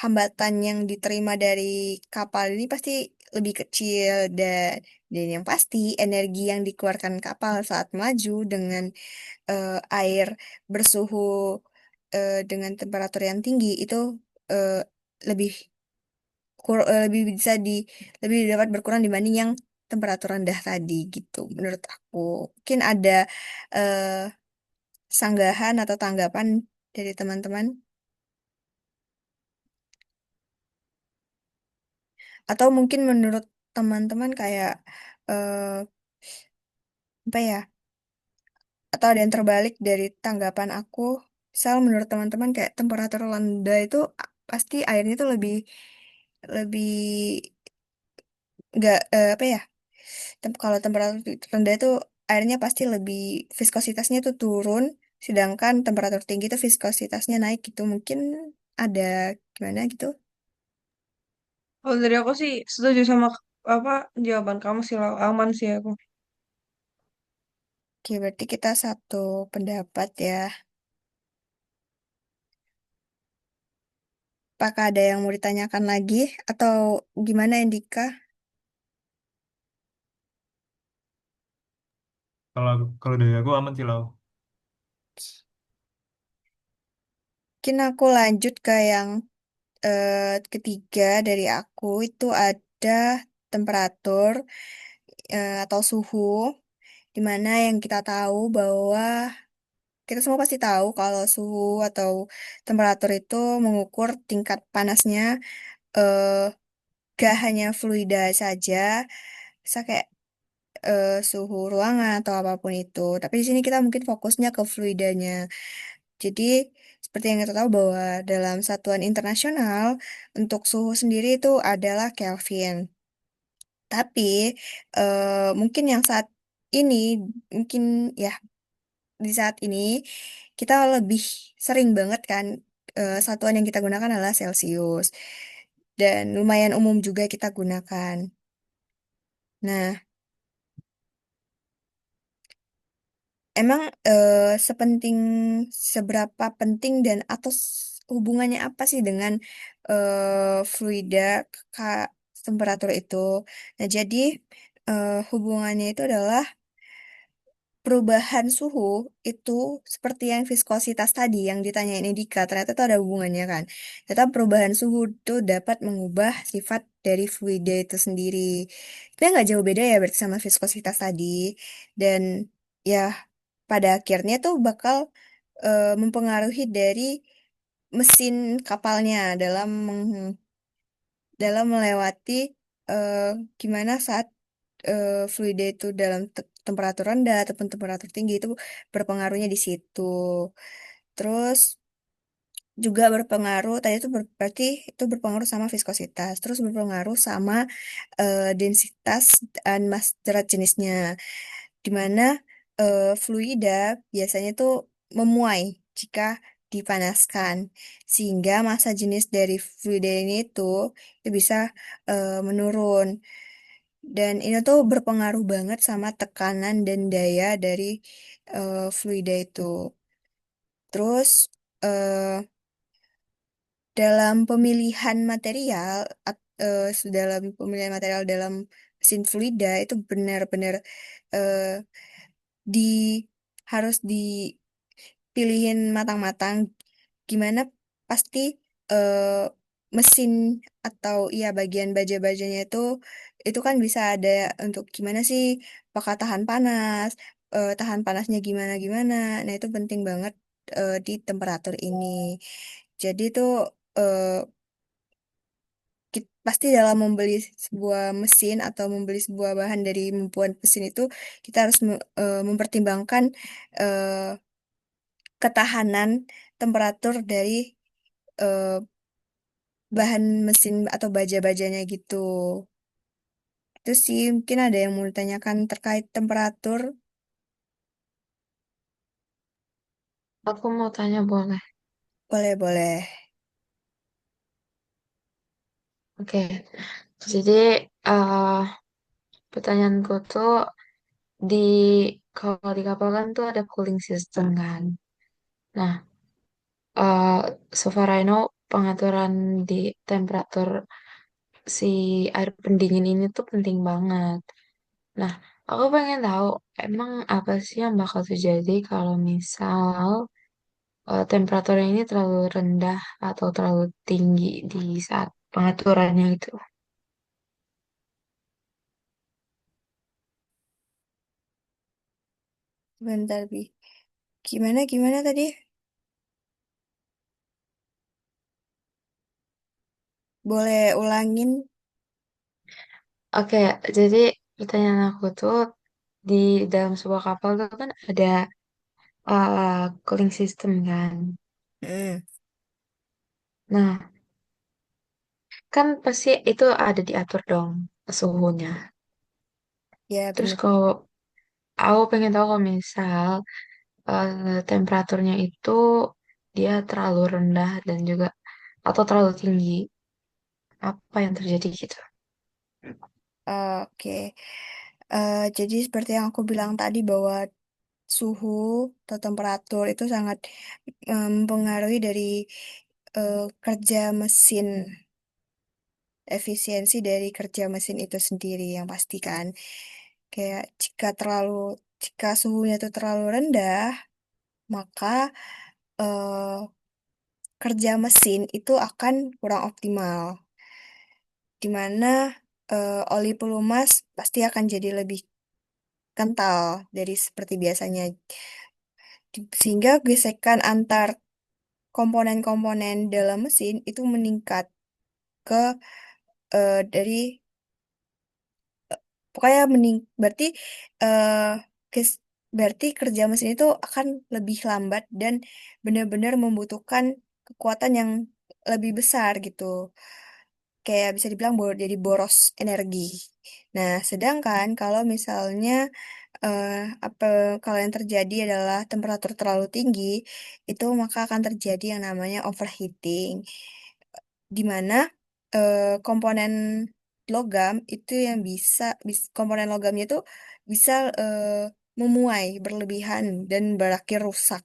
hambatan yang diterima dari kapal ini pasti lebih kecil dan yang pasti energi yang dikeluarkan kapal saat melaju dengan air bersuhu dengan temperatur yang tinggi itu eh, lebih lebih bisa lebih dapat berkurang dibanding yang temperatur rendah tadi gitu menurut aku. Mungkin ada eh, sanggahan atau tanggapan dari teman-teman atau mungkin menurut teman-teman kayak eh, apa ya, atau ada yang terbalik dari tanggapan aku. Misal menurut teman-teman kayak temperatur rendah itu pasti airnya itu lebih lebih nggak apa ya, kalau temperatur rendah itu airnya pasti lebih viskositasnya itu turun, sedangkan temperatur tinggi itu viskositasnya naik gitu. Mungkin ada gimana gitu. Kalau dari aku sih setuju sama apa jawaban kamu sih, Lau. Aman sih aku. Oke, berarti kita satu pendapat ya. Apakah ada yang mau ditanyakan lagi atau gimana Indika? Kalau kalau dari aku aman sih, Lau. Mungkin aku lanjut ke yang ketiga dari aku itu ada temperatur atau suhu, di mana yang kita tahu bahwa kita semua pasti tahu kalau suhu atau temperatur itu mengukur tingkat panasnya eh, gak hanya fluida saja, bisa kayak suhu ruangan atau apapun itu. Tapi di sini kita mungkin fokusnya ke fluidanya. Jadi, seperti yang kita tahu bahwa dalam satuan internasional, untuk suhu sendiri itu adalah Kelvin. Tapi, mungkin yang saat ini, mungkin ya di saat ini, kita lebih sering banget kan, satuan yang kita gunakan adalah Celcius. Dan lumayan umum juga kita gunakan. Nah, emang sepenting seberapa penting dan atau hubungannya apa sih dengan fluida ka- temperatur itu? Nah, jadi hubungannya itu adalah perubahan suhu itu seperti yang viskositas tadi yang ditanyain Indika, ternyata itu ada hubungannya kan. Ternyata perubahan suhu itu dapat mengubah sifat dari fluida itu sendiri. Itu nggak jauh beda ya berarti sama viskositas tadi. Dan ya pada akhirnya tuh bakal mempengaruhi dari mesin kapalnya dalam melewati eh, gimana saat fluida itu dalam temperatur rendah ataupun temperatur tinggi itu berpengaruhnya di situ. Terus juga berpengaruh tadi itu berarti itu berpengaruh sama viskositas, terus berpengaruh sama densitas dan mas berat jenisnya, di mana fluida biasanya tuh memuai jika dipanaskan, sehingga massa jenis dari fluida ini itu bisa menurun. Dan ini tuh berpengaruh banget sama tekanan dan daya dari fluida itu. Terus eh, dalam pemilihan material, dalam pemilihan material dalam mesin fluida itu benar-benar eh, di harus dipilihin matang-matang. Gimana pasti eh, mesin atau ya bagian baja-bajanya itu kan bisa ada untuk gimana sih, apakah tahan panas, tahan panasnya gimana gimana. Nah itu penting banget di temperatur ini. Jadi itu eh, pasti dalam membeli sebuah mesin atau membeli sebuah bahan dari membuat mesin itu kita harus mempertimbangkan eh, ketahanan temperatur dari eh, bahan mesin atau baja-bajanya gitu. Itu sih mungkin ada yang mau ditanyakan terkait temperatur. Aku mau tanya boleh? Boleh, boleh. Oke, jadi eh pertanyaanku tuh di kalau di kapal kan tuh ada cooling system kan. Nah, eh so far I know pengaturan di temperatur si air pendingin ini tuh penting banget. Nah, aku pengen tahu emang apa sih yang bakal terjadi kalau misal temperaturnya ini terlalu rendah atau terlalu tinggi di saat pengaturannya itu. Bentar, Bi. Gimana tadi? Boleh ulangin? Oke, jadi pertanyaan aku tuh di dalam sebuah kapal tuh kan ada cooling system kan. Hmm, Nah, kan pasti itu ada diatur dong suhunya. ya Terus bener. kalau aku pengen tahu kalau misal temperaturnya itu dia terlalu rendah dan juga atau terlalu tinggi, apa yang terjadi gitu? Oke. Jadi seperti yang aku bilang tadi bahwa suhu atau temperatur itu sangat mempengaruhi dari kerja mesin, efisiensi dari kerja mesin itu sendiri yang pastikan. Kayak jika suhunya itu terlalu rendah, maka eh, kerja mesin itu akan kurang optimal, di mana oli pelumas pasti akan jadi lebih kental dari seperti biasanya. Sehingga gesekan antar komponen-komponen dalam mesin itu meningkat ke dari pokoknya berarti eh kes- berarti kerja mesin itu akan lebih lambat dan benar-benar membutuhkan kekuatan yang lebih besar gitu. Kayak bisa dibilang jadi boros energi. Nah, sedangkan kalau misalnya eh, apa kalau yang terjadi adalah temperatur terlalu tinggi, itu maka akan terjadi yang namanya overheating, di mana komponen logam itu yang komponen logamnya itu bisa memuai berlebihan dan berakhir rusak.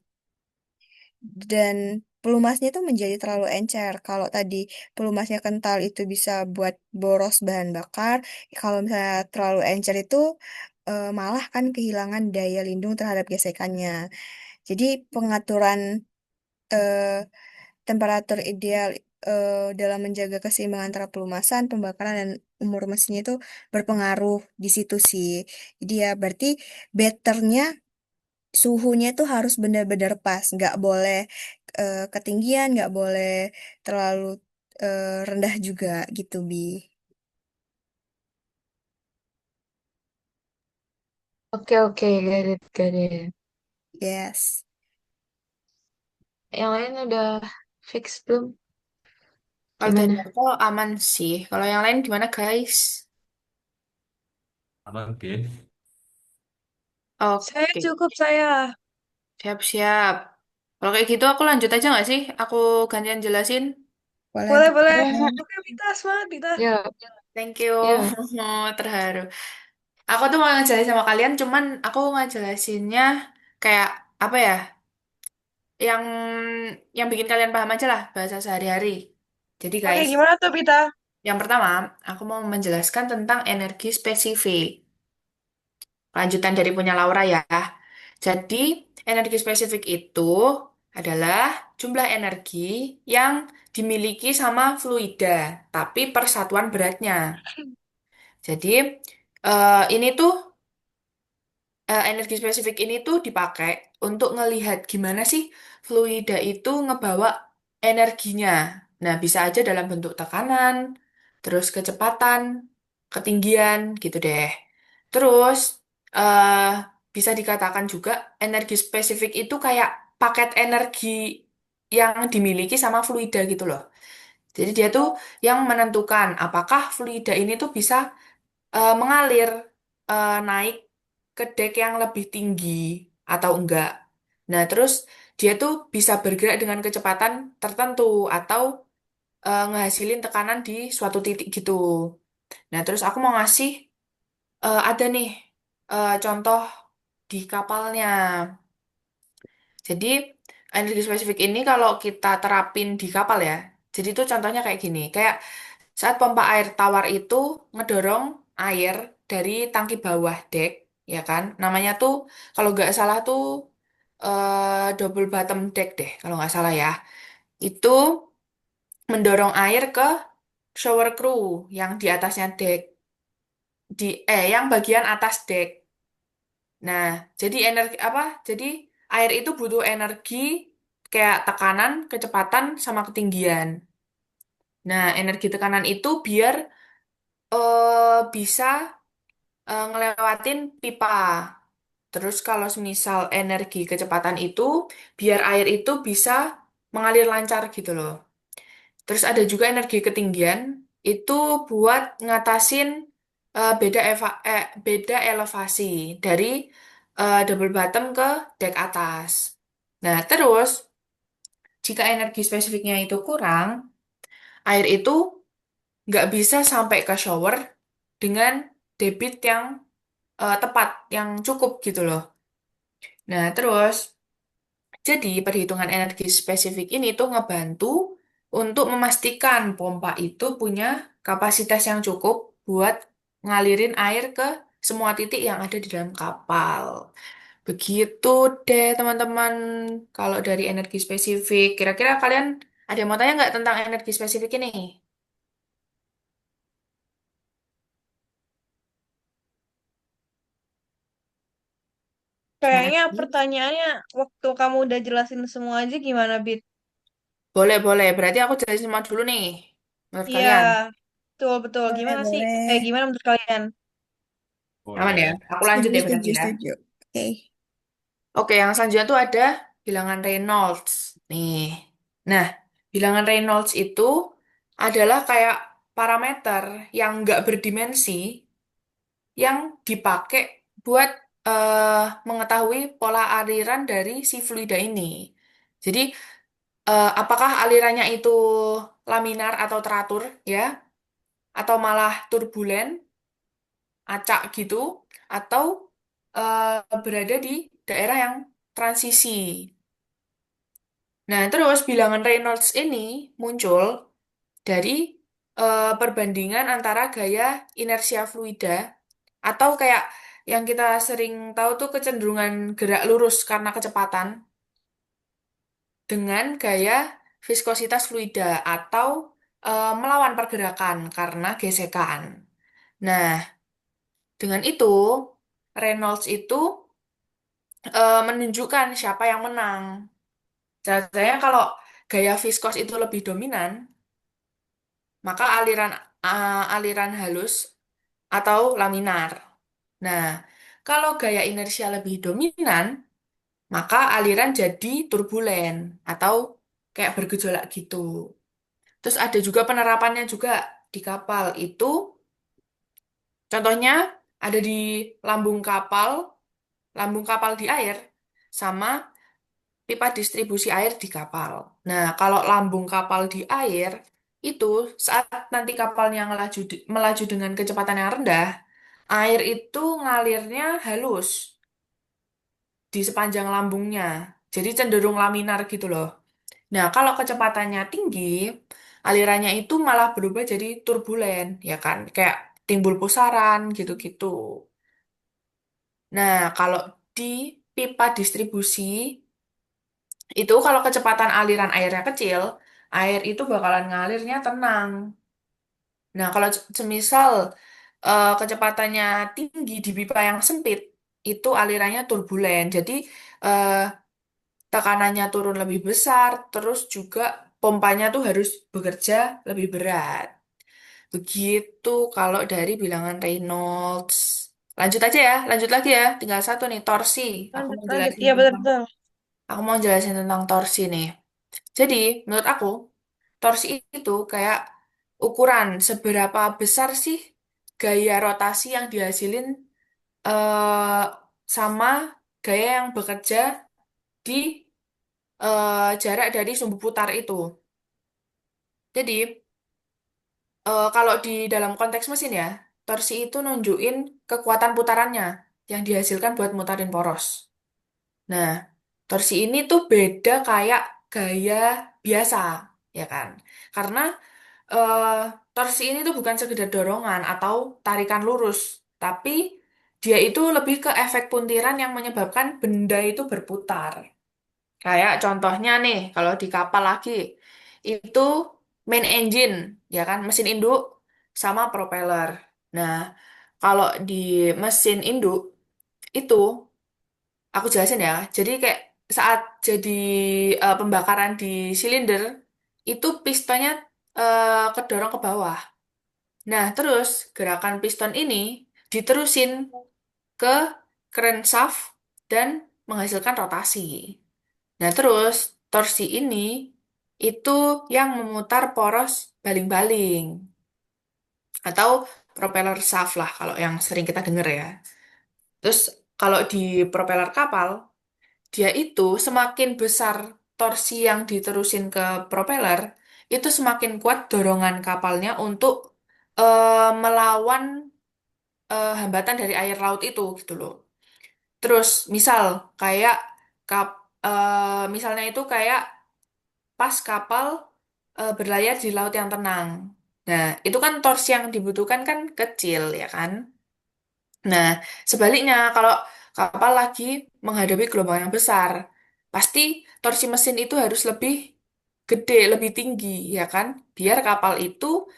Dan pelumasnya itu menjadi terlalu encer. Kalau tadi pelumasnya kental itu bisa buat boros bahan bakar. Kalau misalnya terlalu encer itu malah kan kehilangan daya lindung terhadap gesekannya. Jadi pengaturan eh, temperatur ideal dalam menjaga keseimbangan antara pelumasan, pembakaran, dan umur mesinnya itu berpengaruh di situ sih. Jadi ya berarti betternya suhunya itu harus benar-benar pas, nggak boleh ketinggian, nggak boleh terlalu rendah juga gitu, Bi. Oke, oke, got it, got it. Yes. Yang lain udah fix belum? Kalau dari Gimana? aku aman sih. Kalau yang lain gimana, guys? Oke. Saya Oke, cukup saya. siap-siap. Kalau kayak gitu aku lanjut aja nggak sih? Aku gantian jelasin. Boleh, Boleh, boleh. Ya, Oke, Vita, semangat, Vita. ya, Thank you. ya. Terharu. Aku tuh mau ngejelasin sama kalian, cuman aku ngejelasinnya kayak apa ya? Yang yang bikin kalian paham aja lah bahasa sehari-hari. Jadi Oke, guys, gimana tuh, Vita? yang pertama aku mau menjelaskan tentang energi spesifik. Lanjutan dari punya Laura ya. Jadi, energi spesifik itu adalah jumlah energi yang dimiliki sama fluida, tapi persatuan beratnya. Jadi, ini tuh energi spesifik ini tuh dipakai untuk ngelihat gimana sih fluida itu ngebawa energinya. Nah, bisa aja dalam bentuk tekanan, terus kecepatan, ketinggian, gitu deh. Terus, eh bisa dikatakan juga energi spesifik itu kayak paket energi yang dimiliki sama fluida gitu loh. Jadi dia tuh yang menentukan apakah fluida ini tuh bisa mengalir naik ke dek yang lebih tinggi atau enggak. Nah, terus dia tuh bisa bergerak dengan kecepatan tertentu atau ngehasilin tekanan di suatu titik gitu. Nah, terus aku mau ngasih ada nih contoh di kapalnya. Jadi, energi spesifik ini kalau kita terapin di kapal ya, jadi itu contohnya kayak gini. Kayak saat pompa air tawar itu ngedorong air dari tangki bawah dek, ya kan? Namanya tuh kalau nggak salah tuh double bottom deck deh, kalau nggak salah ya. Itu mendorong air ke shower crew yang di atasnya dek, yang bagian atas dek. Nah, jadi energi apa? Jadi air itu butuh energi kayak tekanan, kecepatan, sama ketinggian. Nah, energi tekanan itu biar bisa ngelewatin pipa. Terus kalau semisal energi kecepatan itu, biar air itu bisa mengalir lancar gitu loh. Terus ada juga energi ketinggian, itu buat ngatasin beda elevasi dari double bottom ke deck atas. Nah, terus jika energi spesifiknya itu kurang, air itu nggak bisa sampai ke shower dengan debit yang tepat, yang cukup gitu loh. Nah, terus jadi perhitungan energi spesifik ini tuh ngebantu untuk memastikan pompa itu punya kapasitas yang cukup buat ngalirin air ke semua titik yang ada di dalam kapal. Begitu deh teman-teman. Kalau dari energi spesifik, kira-kira kalian ada yang mau tanya nggak tentang energi spesifik ini? Gimana? Kayaknya pertanyaannya waktu kamu udah jelasin semua aja gimana, Bit? Boleh, boleh. Berarti aku jelasin semua dulu nih. Menurut Iya, kalian. betul, betul. Boleh, Gimana sih? boleh. Gimana menurut kalian? Aman ya? Boleh. Aku lanjut Setuju, ya berarti setuju, ya. setuju. Oke. Oke, yang selanjutnya tuh ada bilangan Reynolds. Nih. Nah, bilangan Reynolds itu adalah kayak parameter yang nggak berdimensi yang dipakai buat mengetahui pola aliran dari si fluida ini. Jadi, apakah alirannya itu laminar atau teratur ya, atau malah turbulen, acak gitu, atau berada di daerah yang transisi. Nah, terus bilangan Reynolds ini muncul dari perbandingan antara gaya inersia fluida atau kayak yang kita sering tahu tuh kecenderungan gerak lurus karena kecepatan dengan gaya viskositas fluida atau melawan pergerakan karena gesekan. Nah, dengan itu Reynolds itu menunjukkan siapa yang menang. Contohnya kalau gaya viskos itu lebih dominan, maka aliran halus atau laminar. Nah, kalau gaya inersia lebih dominan, maka aliran jadi turbulen atau kayak bergejolak gitu. Terus ada juga penerapannya juga di kapal itu, contohnya ada di lambung kapal, lambung kapal di air, sama pipa distribusi air di kapal. Nah, kalau lambung kapal di air, itu saat nanti kapalnya melaju dengan kecepatan yang rendah, air itu ngalirnya halus di sepanjang lambungnya. Jadi cenderung laminar gitu loh. Nah, kalau kecepatannya tinggi, alirannya itu malah berubah jadi turbulen, ya kan? Kayak timbul pusaran gitu-gitu. Nah, kalau di pipa distribusi, itu kalau kecepatan aliran airnya kecil, air itu bakalan ngalirnya tenang. Nah, kalau semisal kecepatannya tinggi di pipa yang sempit, itu alirannya turbulen. Jadi eh, tekanannya turun lebih besar, terus juga pompanya tuh harus bekerja lebih berat. Begitu kalau dari bilangan Reynolds. Lanjut aja ya, lanjut lagi ya. Tinggal satu nih, torsi. Aku Lanjut, mau lanjut. jelasin Iya, tentang betul-betul. Aku mau jelasin tentang torsi nih. Jadi, menurut aku, torsi itu kayak ukuran seberapa besar sih gaya rotasi yang dihasilin eh, sama gaya yang bekerja di jarak dari sumbu putar itu. Jadi, kalau di dalam konteks mesin ya, torsi itu nunjukin kekuatan putarannya yang dihasilkan buat mutarin poros. Nah, torsi ini tuh beda kayak gaya biasa, ya kan? Karena eh, torsi ini tuh bukan sekedar dorongan atau tarikan lurus, tapi dia itu lebih ke efek puntiran yang menyebabkan benda itu berputar. Kayak contohnya nih, kalau di kapal lagi, itu main engine, ya kan, mesin induk sama propeller. Nah, kalau di mesin induk, itu aku jelasin ya. Jadi kayak saat jadi pembakaran di silinder, itu pistonnya kedorong ke bawah. Nah, terus gerakan piston ini diterusin ke crankshaft dan menghasilkan rotasi. Nah, terus torsi ini itu yang memutar poros baling-baling atau propeller shaft lah kalau yang sering kita dengar ya. Terus kalau di propeller kapal, dia itu semakin besar torsi yang diterusin ke propeller, itu semakin kuat dorongan kapalnya untuk melawan hambatan dari air laut itu gitu loh. Terus misal kayak kap misalnya itu kayak pas kapal berlayar di laut yang tenang. Nah, itu kan torsi yang dibutuhkan kan kecil ya kan? Nah, sebaliknya kalau kapal lagi menghadapi gelombang yang besar, pasti torsi mesin itu harus lebih gede, lebih tinggi, ya kan? Biar kapal itu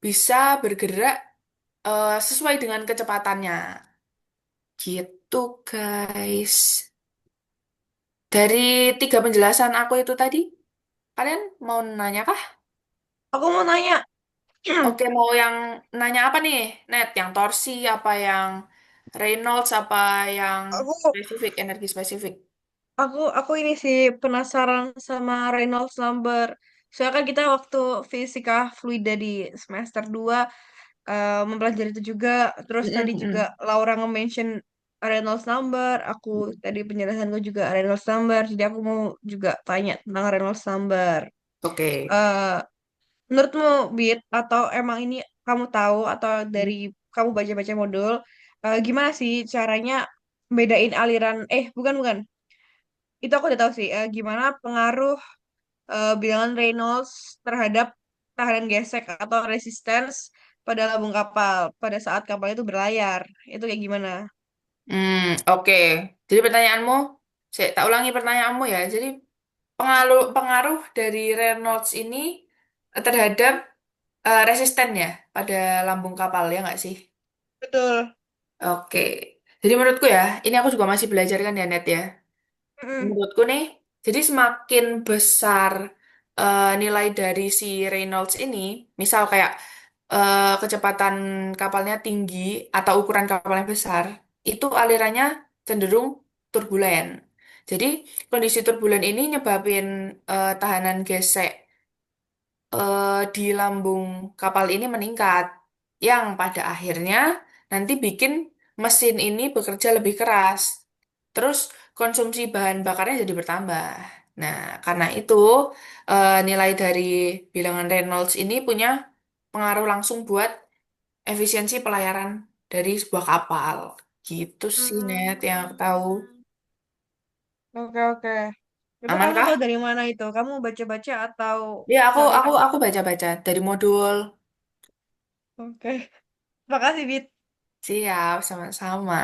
bisa bergerak sesuai dengan kecepatannya. Gitu, guys. Dari tiga penjelasan aku itu tadi, kalian mau nanya kah? Aku mau nanya. Oke, mau yang nanya apa nih, Net? Yang torsi, apa yang Reynolds, apa yang Aku spesifik, energi spesifik? aku ini sih penasaran sama Reynolds number. Soalnya kan kita waktu fisika fluida di semester 2 mempelajari itu juga. Terus tadi juga Mm-mm-mm. Laura nge-mention Reynolds number. Aku tadi penjelasanku juga Reynolds number. Jadi aku mau juga tanya tentang Reynolds number. Oke. Eh Menurutmu, Bit, atau emang ini kamu tahu atau dari kamu baca-baca modul, gimana sih caranya bedain aliran, bukan, bukan. Itu aku udah tahu sih, gimana pengaruh bilangan Reynolds terhadap tahanan gesek atau resistance pada lambung kapal pada saat kapal itu berlayar. Itu kayak gimana? Oke. Jadi pertanyaanmu, saya tak ulangi pertanyaanmu ya. Jadi pengaruh pengaruh dari Reynolds ini terhadap resisten ya pada lambung kapal ya nggak sih? Betul. Oke. Jadi menurutku ya, ini aku juga masih belajar kan ya Net ya. Mm-mm. Menurutku nih, jadi semakin besar nilai dari si Reynolds ini, misal kayak kecepatan kapalnya tinggi atau ukuran kapalnya besar, itu alirannya cenderung turbulen. Jadi kondisi turbulen ini nyebabin tahanan gesek di lambung kapal ini meningkat, yang pada akhirnya nanti bikin mesin ini bekerja lebih keras. Terus konsumsi bahan bakarnya jadi bertambah. Nah, karena itu nilai dari bilangan Reynolds ini punya pengaruh langsung buat efisiensi pelayaran dari sebuah kapal. Gitu sih, Net, yang aku tahu. Hmm. Oke, oke. Itu kamu tahu Amankah? dari mana itu? Kamu baca-baca atau Ya, aku cari aku tahu? aku baca-baca dari modul. Oke. Makasih, Bit. Siap, sama-sama.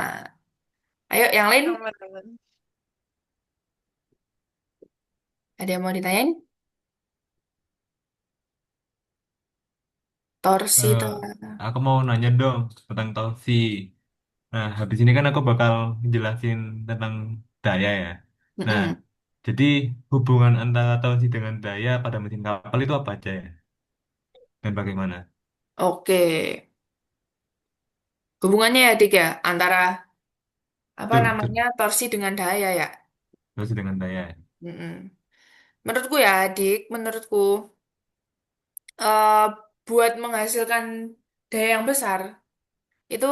Ayo, yang lain. Teman-teman. Ada yang mau ditanyain? Torsi Eh, tuh. aku mau nanya dong tentang torsi. Nah, habis ini kan aku bakal jelasin tentang daya ya. Nah, Mm-mm. jadi hubungan antara torsi dengan daya pada mesin kapal itu apa aja ya? Dan bagaimana? Oke. Hubungannya ya, Dik ya, antara apa Betul, betul. namanya torsi dengan daya ya. Torsi dengan daya. Mm-mm. Menurutku ya, Dik, menurutku eh, buat menghasilkan daya yang besar itu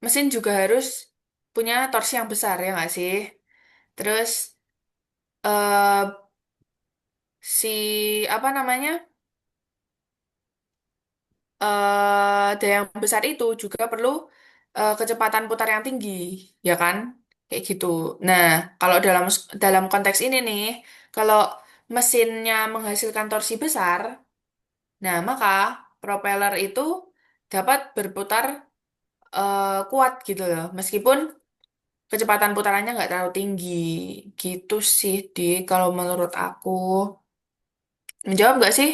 mesin juga harus punya torsi yang besar ya nggak sih? Terus eh si apa namanya daya yang besar itu juga perlu kecepatan putar yang tinggi, ya kan? Kayak gitu. Nah, kalau dalam dalam konteks ini nih, kalau mesinnya menghasilkan torsi besar, nah maka propeller itu dapat berputar kuat gitu loh, meskipun kecepatan putarannya nggak terlalu tinggi. Gitu sih, di kalau menurut aku. Menjawab nggak sih?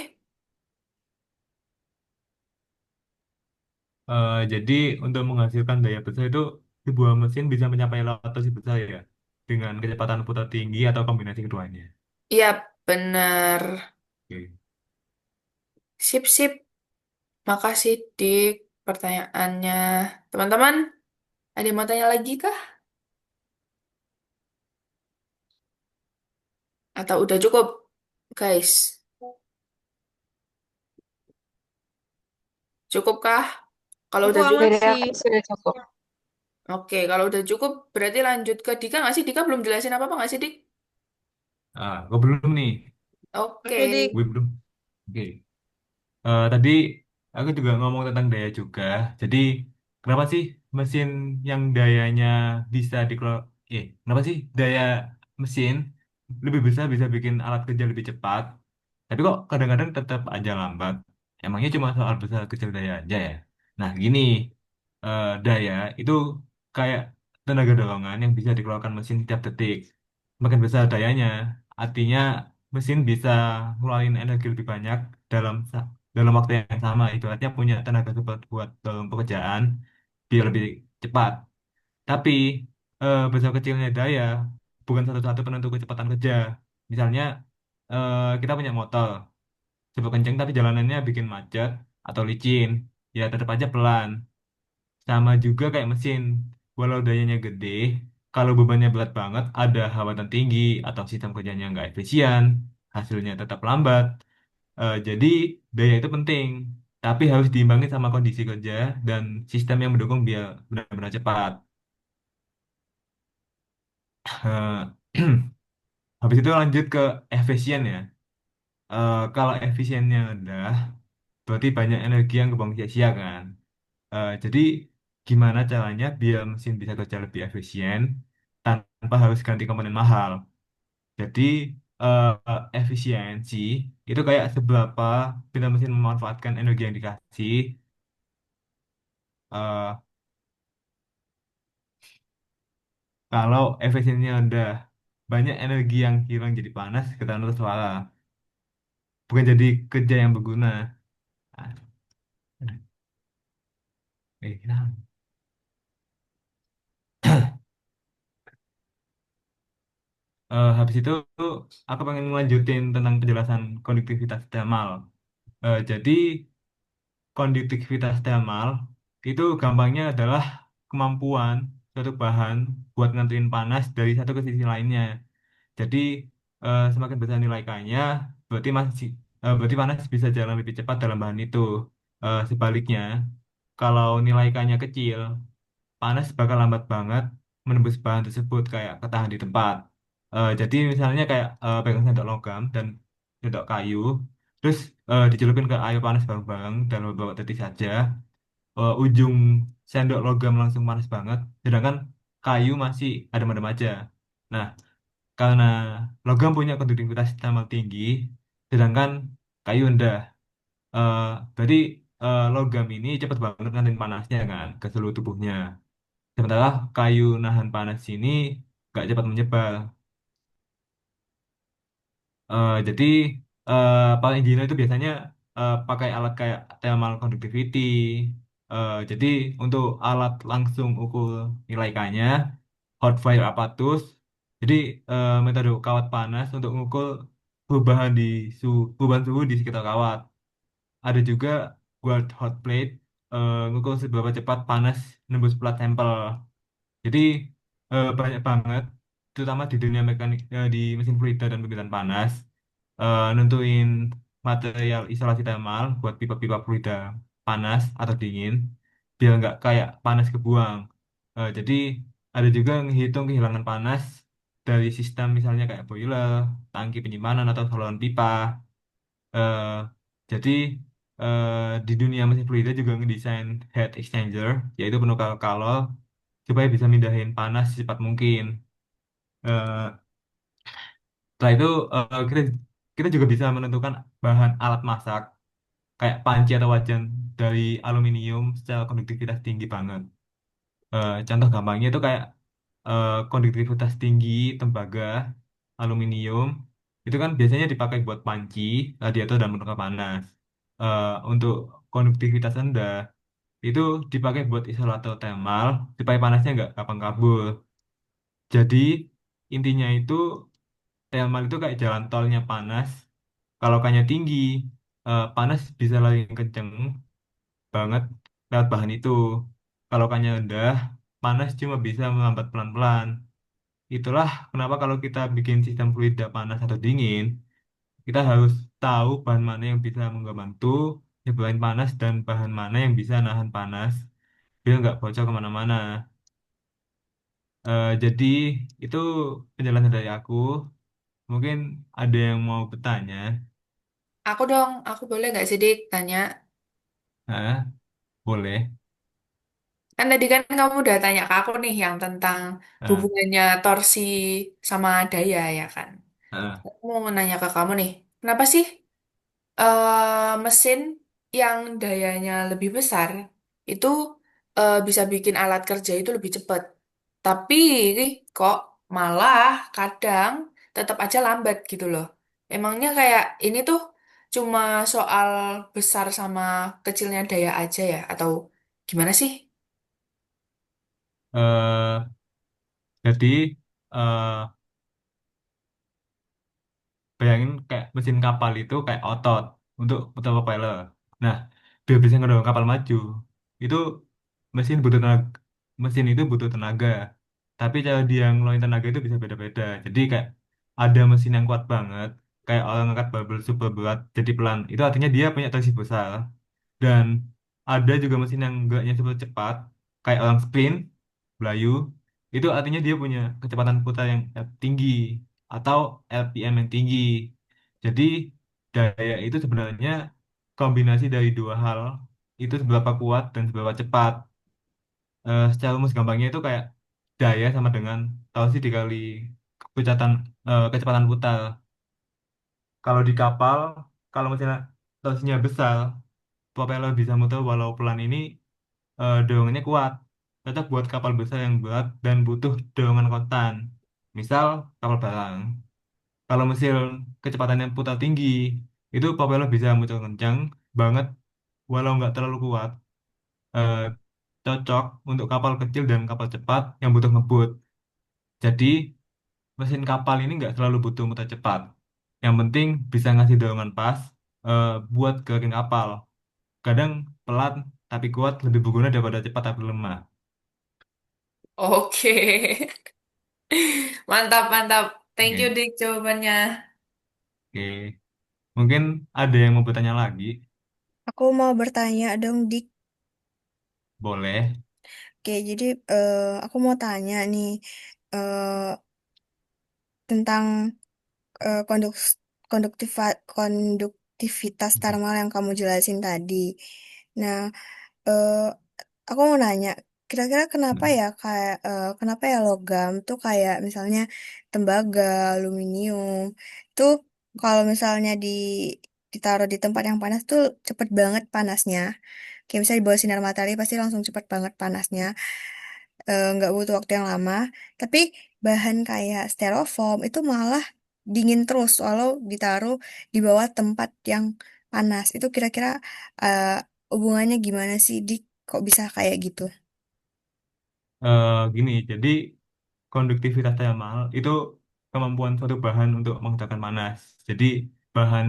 Jadi untuk menghasilkan daya besar itu sebuah mesin bisa mencapai rotasi besar ya dengan kecepatan putar tinggi atau kombinasi keduanya. Iya, bener. Oke. Sip, sip. Makasih, Dik, pertanyaannya. Teman-teman, ada yang mau tanya lagi kah? Atau udah cukup, guys? Cukup kah? Kalau Cukup udah cukup, amat Dari sih. aku sudah cukup. oke. Kalau udah cukup, berarti lanjut ke Dika nggak sih? Dika belum jelasin apa-apa nggak sih, Dik? Gue belum nih. Oke. Oke, Dik. Gue belum. Oke. Tadi aku juga ngomong tentang daya juga. Jadi kenapa sih mesin yang dayanya bisa dikelola? Kenapa sih daya mesin lebih besar bisa bikin alat kerja lebih cepat? Tapi kok kadang-kadang tetap aja lambat. Emangnya cuma soal besar kecil daya aja ya? Nah, gini, daya itu kayak tenaga dorongan yang bisa dikeluarkan mesin setiap detik. Makin besar dayanya, artinya mesin bisa ngeluarin energi lebih banyak dalam dalam waktu yang sama. Itu artinya punya tenaga support buat dalam pekerjaan biar lebih cepat. Tapi besar kecilnya daya bukan satu-satu penentu kecepatan kerja. Misalnya kita punya motor, coba kenceng tapi jalanannya bikin macet atau licin, ya tetap aja pelan. Sama juga kayak mesin, walau dayanya gede, kalau bebannya berat banget, ada hawatan tinggi atau sistem kerjanya nggak efisien, hasilnya tetap lambat. Jadi daya itu penting, tapi harus diimbangi sama kondisi kerja dan sistem yang mendukung biar benar-benar cepat. Habis itu lanjut ke efisien ya. Kalau efisiennya rendah, berarti banyak energi yang kebuang sia-sia kan. Jadi gimana caranya biar mesin bisa kerja lebih efisien tanpa harus ganti komponen mahal. Jadi efisiensi itu kayak seberapa pintar mesin memanfaatkan energi yang dikasih. eh, Kalau efisiennya udah banyak energi yang hilang jadi panas, getaran itu suara. Bukan jadi kerja yang berguna. Ah, aduh, kenapa? Habis itu aku pengen ngelanjutin tentang penjelasan konduktivitas thermal. Jadi konduktivitas thermal itu gampangnya adalah kemampuan suatu bahan buat nganterin panas dari satu ke sisi lainnya. Jadi semakin besar nilai K-nya, berarti panas bisa jalan lebih cepat dalam bahan itu. Sebaliknya, kalau nilai K-nya kecil, panas bakal lambat banget menembus bahan tersebut kayak ketahan di tempat. Jadi misalnya kayak pegang sendok logam dan sendok kayu, terus dicelupin ke air panas bareng-bareng dan beberapa detik saja, ujung sendok logam langsung panas banget, sedangkan kayu masih adem-adem aja. Nah, karena logam punya konduktivitas thermal tinggi, sedangkan kayu rendah. Eh, berarti logam ini cepat banget ngantin panasnya kan ke seluruh tubuhnya. Sementara kayu nahan panas ini nggak cepat menyebar. Jadi para engineer itu biasanya pakai alat kayak thermal conductivity. Jadi untuk alat langsung ukur nilai K-nya, hot fire apparatus. Jadi metode kawat panas untuk mengukur perubahan suhu di sekitar kawat. Ada juga guard hot plate, mengukur seberapa cepat panas nembus plat sampel. Jadi banyak banget, terutama di dunia mekanik, di mesin fluida dan pergerakan panas, nentuin material isolasi thermal buat pipa-pipa fluida panas atau dingin, biar nggak kayak panas kebuang. Jadi ada juga menghitung kehilangan panas dari sistem misalnya kayak boiler, tangki penyimpanan atau saluran pipa. Eh, jadi eh, di dunia mesin fluida juga ngedesain heat exchanger, yaitu penukar kalor supaya bisa mindahin panas secepat mungkin. Eh, Setelah itu kita kita juga bisa menentukan bahan alat masak kayak panci atau wajan dari aluminium secara konduktivitas tinggi banget. Contoh gampangnya itu kayak konduktivitas tinggi tembaga aluminium itu kan biasanya dipakai buat panci, radiator dan penukar panas. Untuk konduktivitas rendah itu dipakai buat isolator thermal supaya panasnya nggak gampang kabur. Jadi intinya itu thermal itu kayak jalan tolnya panas. Kalau kanya tinggi, panas bisa lari kenceng banget lewat bahan itu. Kalau kanya rendah, panas cuma bisa melambat pelan-pelan. Itulah kenapa kalau kita bikin sistem fluida panas atau dingin, kita harus tahu bahan mana yang bisa membantu nyebarin panas dan bahan mana yang bisa nahan panas biar nggak bocor kemana-mana. Jadi itu penjelasan dari aku. Mungkin ada yang mau bertanya. Aku dong, aku boleh nggak sih Dik tanya? Hah? Boleh. Kan tadi kan kamu udah tanya ke aku nih yang tentang Nah, hubungannya torsi sama daya ya kan. nah, Aku mau nanya ke kamu nih, kenapa sih mesin yang dayanya lebih besar itu bisa bikin alat kerja itu lebih cepat. Tapi kok malah kadang tetap aja lambat gitu loh. Emangnya kayak ini tuh cuma soal besar sama kecilnya daya aja ya? Atau gimana sih? eh, jadi eh, bayangin kayak mesin kapal itu kayak otot untuk putar propeller. Nah, biar bisa ngedorong kapal maju, itu mesin butuh tenaga, mesin itu butuh tenaga. Tapi cara dia ngeluarin tenaga itu bisa beda-beda. Jadi kayak ada mesin yang kuat banget, kayak orang ngangkat barbel super berat jadi pelan. Itu artinya dia punya torsi besar. Dan ada juga mesin yang geraknya super cepat, kayak orang sprint, belayu. Itu artinya dia punya kecepatan putar yang tinggi atau RPM yang tinggi. Jadi daya itu sebenarnya kombinasi dari dua hal. Itu seberapa kuat dan seberapa cepat. Secara rumus gampangnya itu kayak daya sama dengan torsi dikali kecepatan kecepatan putar. Kalau di kapal, kalau misalnya torsinya besar, propeller bisa muter walau pelan ini dorongannya kuat. cocok buat kapal besar yang berat dan butuh dorongan konstan. Misal kapal barang. Kalau mesin kecepatannya putar tinggi, itu propeller bisa muncul kencang banget walau nggak terlalu kuat. Eh, Cocok untuk kapal kecil dan kapal cepat yang butuh ngebut. Jadi mesin kapal ini nggak selalu butuh muter cepat. Yang penting bisa ngasih dorongan pas buat gerakin kapal. Kadang pelan tapi kuat lebih berguna daripada cepat tapi lemah. Oke. Mantap, mantap. Thank you, Oke, Dik, jawabannya. oke. Mungkin ada yang mau bertanya lagi, Aku mau bertanya dong, Dik. boleh. Oke, jadi aku mau tanya nih eh, tentang konduktivitas thermal yang kamu jelasin tadi. Nah, eh, aku mau nanya, kira-kira kenapa Hmm. ya kenapa ya logam tuh kayak misalnya tembaga, aluminium tuh kalau misalnya ditaruh di tempat yang panas tuh cepet banget panasnya. Kayak misalnya di bawah sinar matahari pasti langsung cepet banget panasnya. Nggak butuh waktu yang lama. Tapi bahan kayak styrofoam itu malah dingin terus walau ditaruh di bawah tempat yang panas. Itu kira-kira eh, hubungannya gimana sih, Dik? Kok bisa kayak gitu? Gini, jadi konduktivitas thermal itu kemampuan suatu bahan untuk menghantarkan panas. Jadi bahan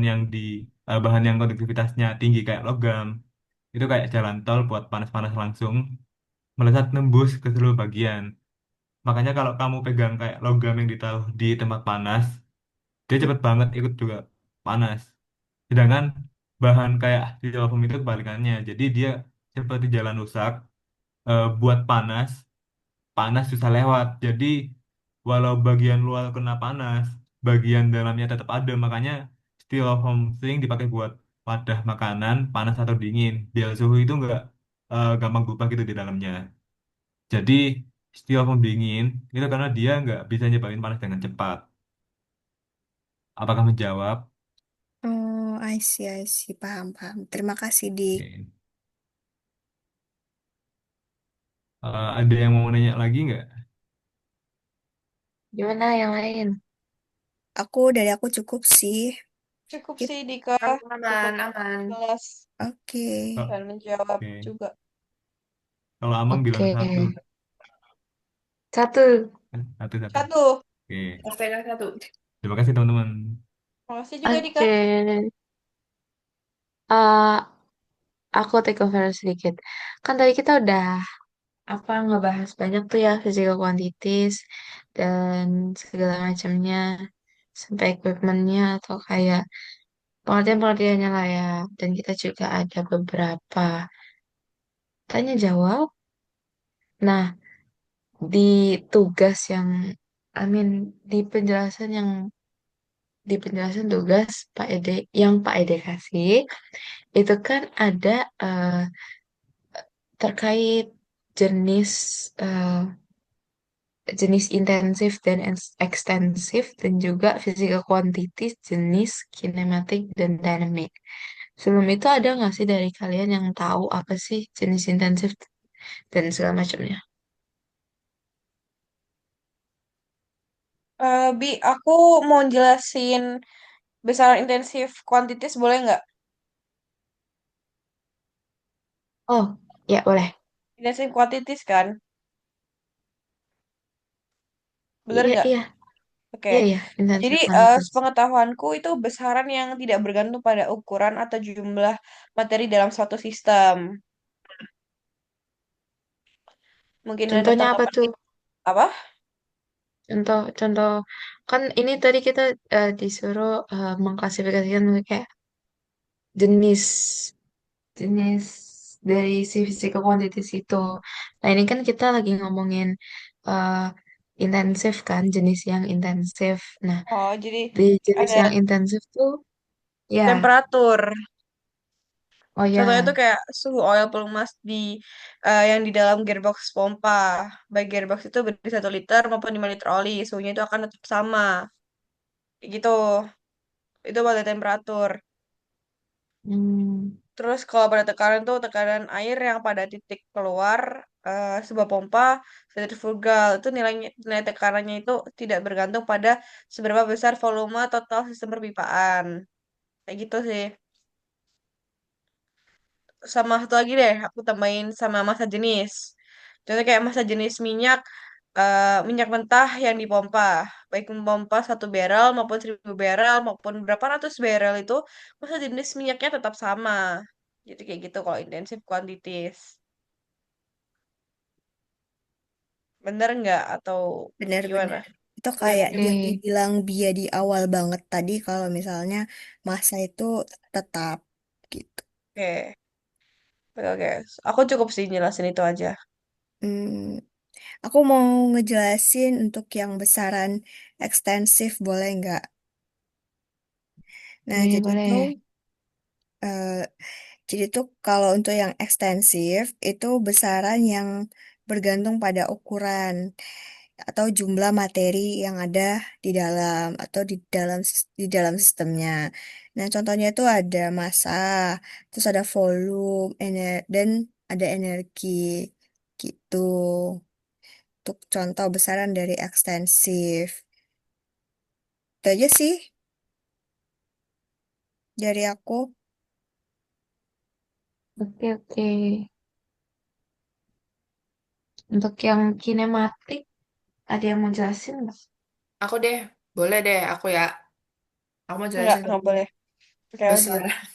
yang konduktivitasnya tinggi kayak logam itu kayak jalan tol buat panas-panas langsung melesat nembus ke seluruh bagian. Makanya kalau kamu pegang kayak logam yang ditaruh di tempat panas, dia cepet banget ikut juga panas. Sedangkan bahan kayak styrofoam itu kebalikannya. Jadi dia seperti jalan rusak buat panas, panas susah lewat. Jadi walau bagian luar kena panas, bagian dalamnya tetap ada. Makanya styrofoam sering dipakai buat wadah makanan panas atau dingin. Biar suhu itu nggak gampang berubah gitu di dalamnya. Jadi styrofoam dingin itu karena dia nggak bisa nyebarin panas dengan cepat. Apakah menjawab? Oh, I see, I see. Paham, paham. Terima kasih, Dik. Oke. Ada yang mau nanya lagi nggak? Gimana yang lain? Dari aku cukup sih. Cukup Sip. sih Dika, cukup Aman, aman. jelas Oke. Oh, dan menjawab oke. juga. Kalau Amang bilang Oke. satu, Satu. satu satu. Satu. Oke. Novela satu. Terima kasih teman-teman. Makasih juga Dika. Oke. Eh, aku take over sedikit. Kan tadi kita udah ngebahas banyak tuh ya physical quantities dan segala macamnya sampai equipmentnya atau kayak pengertian-pengertiannya lah ya. Dan kita juga ada beberapa tanya jawab. Nah, di tugas yang, I mean, di penjelasan yang di penjelasan tugas Pak Ede yang Pak Ede kasih itu kan ada terkait jenis eh, jenis intensif dan ekstensif dan juga physical quantities jenis kinematik dan dynamic. Sebelum itu ada nggak sih dari kalian yang tahu apa sih jenis intensif dan segala macamnya? Bi, aku mau jelasin besaran intensif kuantitas boleh nggak? Oh, ya boleh. Intensif kuantitas kan? Bener Iya, nggak? iya, Oke. iya, iya, Jadi intensif quantities. sepengetahuanku itu besaran yang tidak bergantung pada ukuran atau jumlah materi dalam suatu sistem. Mungkin ada Contohnya apa tanggapan tuh? apa? Contoh, contoh kan ini tadi kita disuruh mengklasifikasikan kayak jenis jenis dari si physical quantities itu. Nah, ini kan kita lagi ngomongin uh, intensif kan, jenis yang intensif. Nah, Oh, jadi di jenis ada yang intensif tuh, ya, temperatur. oh Contohnya ya, tuh kayak suhu oil pelumas yang di dalam gearbox pompa. Baik gearbox itu berisi 1 liter maupun 5 liter oli, suhunya itu akan tetap sama. Kayak gitu. Itu pada temperatur. hmm, Terus kalau pada tekanan tuh tekanan air yang pada titik keluar sebuah pompa sentrifugal itu nilai tekanannya itu tidak bergantung pada seberapa besar volume total sistem perpipaan. Kayak gitu sih. Sama satu lagi deh, aku tambahin sama massa jenis. Contohnya kayak massa jenis minyak, minyak mentah yang dipompa. Baik memompa 1 barel maupun 1.000 barel maupun berapa ratus barel itu, massa jenis minyaknya tetap sama. Jadi kayak gitu kalau intensif quantities. Bener nggak atau gimana? Benar-benar. Itu Ya, kayak yang Oke. dibilang Bia di awal banget tadi kalau misalnya masa itu tetap gitu. Oke, oke, oke. Aku cukup sih jelasin itu aja. Hmm, aku mau ngejelasin untuk yang besaran ekstensif boleh nggak? Nah, Boleh, jadi tuh boleh. eh, kalau untuk yang ekstensif itu besaran yang bergantung pada ukuran atau jumlah materi yang ada di dalam atau di dalam sistemnya. Nah, contohnya itu ada massa, terus ada volume, dan ada energi gitu. Untuk contoh besaran dari ekstensif. Itu aja sih dari aku. Oke, oke. Untuk yang kinematik, ada yang mau jelasin nggak? aku deh, boleh deh, aku ya. Aku mau jelasin Nggak boleh. Oke, oke. besar.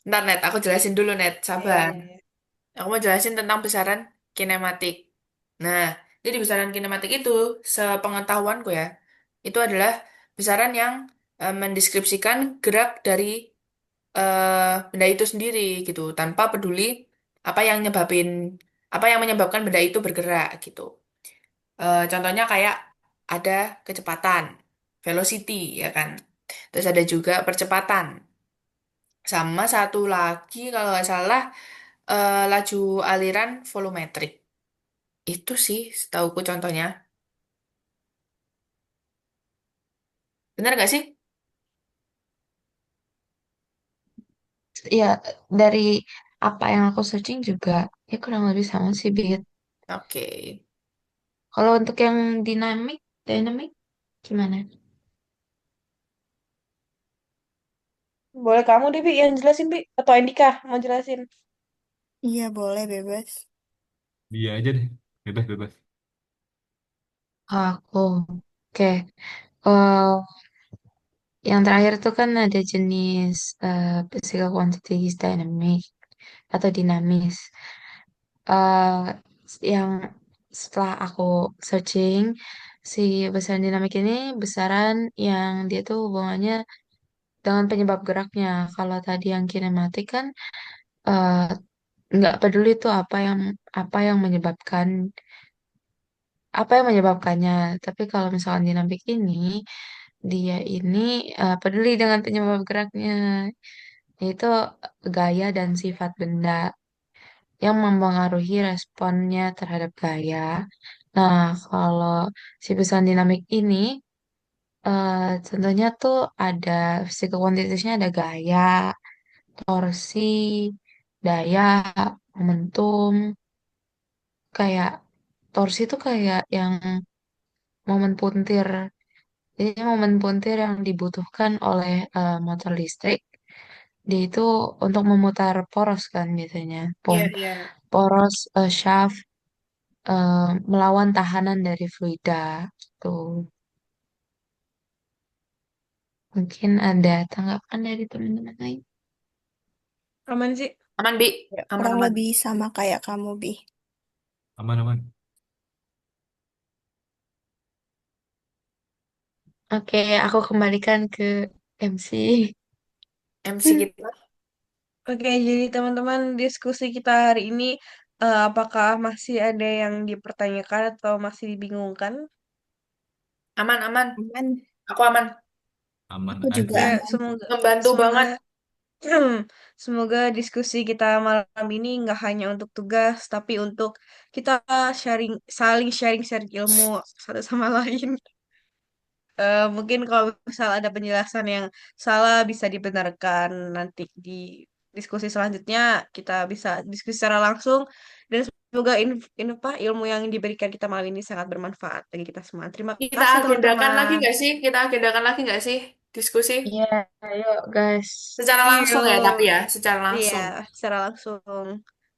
Ntar, Net, aku jelasin dulu, Net. Iya, Sabar. iya, iya. Aku mau jelasin tentang besaran kinematik. Nah, jadi besaran kinematik itu, sepengetahuanku ya, itu adalah besaran yang mendeskripsikan gerak dari benda itu sendiri gitu, tanpa peduli apa yang nyebabin apa yang menyebabkan benda itu bergerak gitu. Contohnya kayak ada kecepatan, velocity ya kan. Terus ada juga percepatan. Sama satu lagi kalau nggak salah laju aliran volumetrik. Itu sih setauku contohnya. Benar nggak sih? Ya, dari apa yang aku searching juga, ya kurang lebih sama sih, Bit. Oke. Kalau untuk yang dynamic gimana? Boleh kamu deh, Bi, yang jelasin, Bi. Atau Andika mau jelasin. Iya, boleh bebas. Dia aja deh, bebas-bebas. Aku, oke. Eh, yang terakhir tuh kan ada jenis physical quantities dynamic atau dinamis. eh yang setelah aku searching, si besaran dinamik ini besaran yang dia tuh hubungannya dengan penyebab geraknya. Kalau tadi yang kinematik kan eh, nggak peduli tuh apa yang menyebabkannya. Tapi kalau misalkan dinamik ini, dia ini peduli dengan penyebab geraknya, yaitu gaya dan sifat benda yang mempengaruhi responnya terhadap gaya. Nah, kalau si pesan dinamik ini, contohnya tuh ada physical quantities-nya ada gaya, torsi, daya, momentum. Kayak torsi itu kayak yang momen puntir. Jadi momen puntir yang dibutuhkan oleh motor listrik. Dia itu untuk memutar poros kan biasanya. Iya, iya. Poros shaft melawan tahanan dari fluida. Tuh, mungkin ada tanggapan dari teman-teman lain. Aman sih. Aman, Bi. Ya, Aman, kurang aman. lebih sama kayak kamu, Bi. Aman-aman. Oke, aku kembalikan ke MC. MC kita. Oke, jadi teman-teman diskusi kita hari ini, apakah masih ada yang dipertanyakan atau masih dibingungkan? Aman, aman. Aman. Aku aman. Aman Aku juga Oke, aja. aman. semoga Membantu semoga banget. semoga diskusi kita malam ini nggak hanya untuk tugas, tapi untuk kita saling sharing ilmu satu sama lain. Mungkin kalau misal ada penjelasan yang salah bisa dibenarkan nanti di diskusi selanjutnya kita bisa diskusi secara langsung Dan semoga ilmu yang diberikan kita malam ini sangat bermanfaat bagi kita semua. Terima Kita kasih agendakan lagi teman-teman. nggak sih? Kita agendakan lagi nggak sih diskusi? Iya, ayo guys. Secara langsung ya, tapi Yuk. ya, secara Iya, langsung. secara langsung.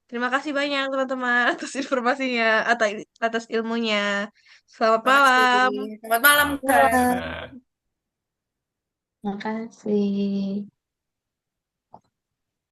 Terima kasih banyak teman-teman atas informasinya, atas ilmunya. Selamat Makasih. malam. Selamat malam, Oke, Kak. dadah. Makasih.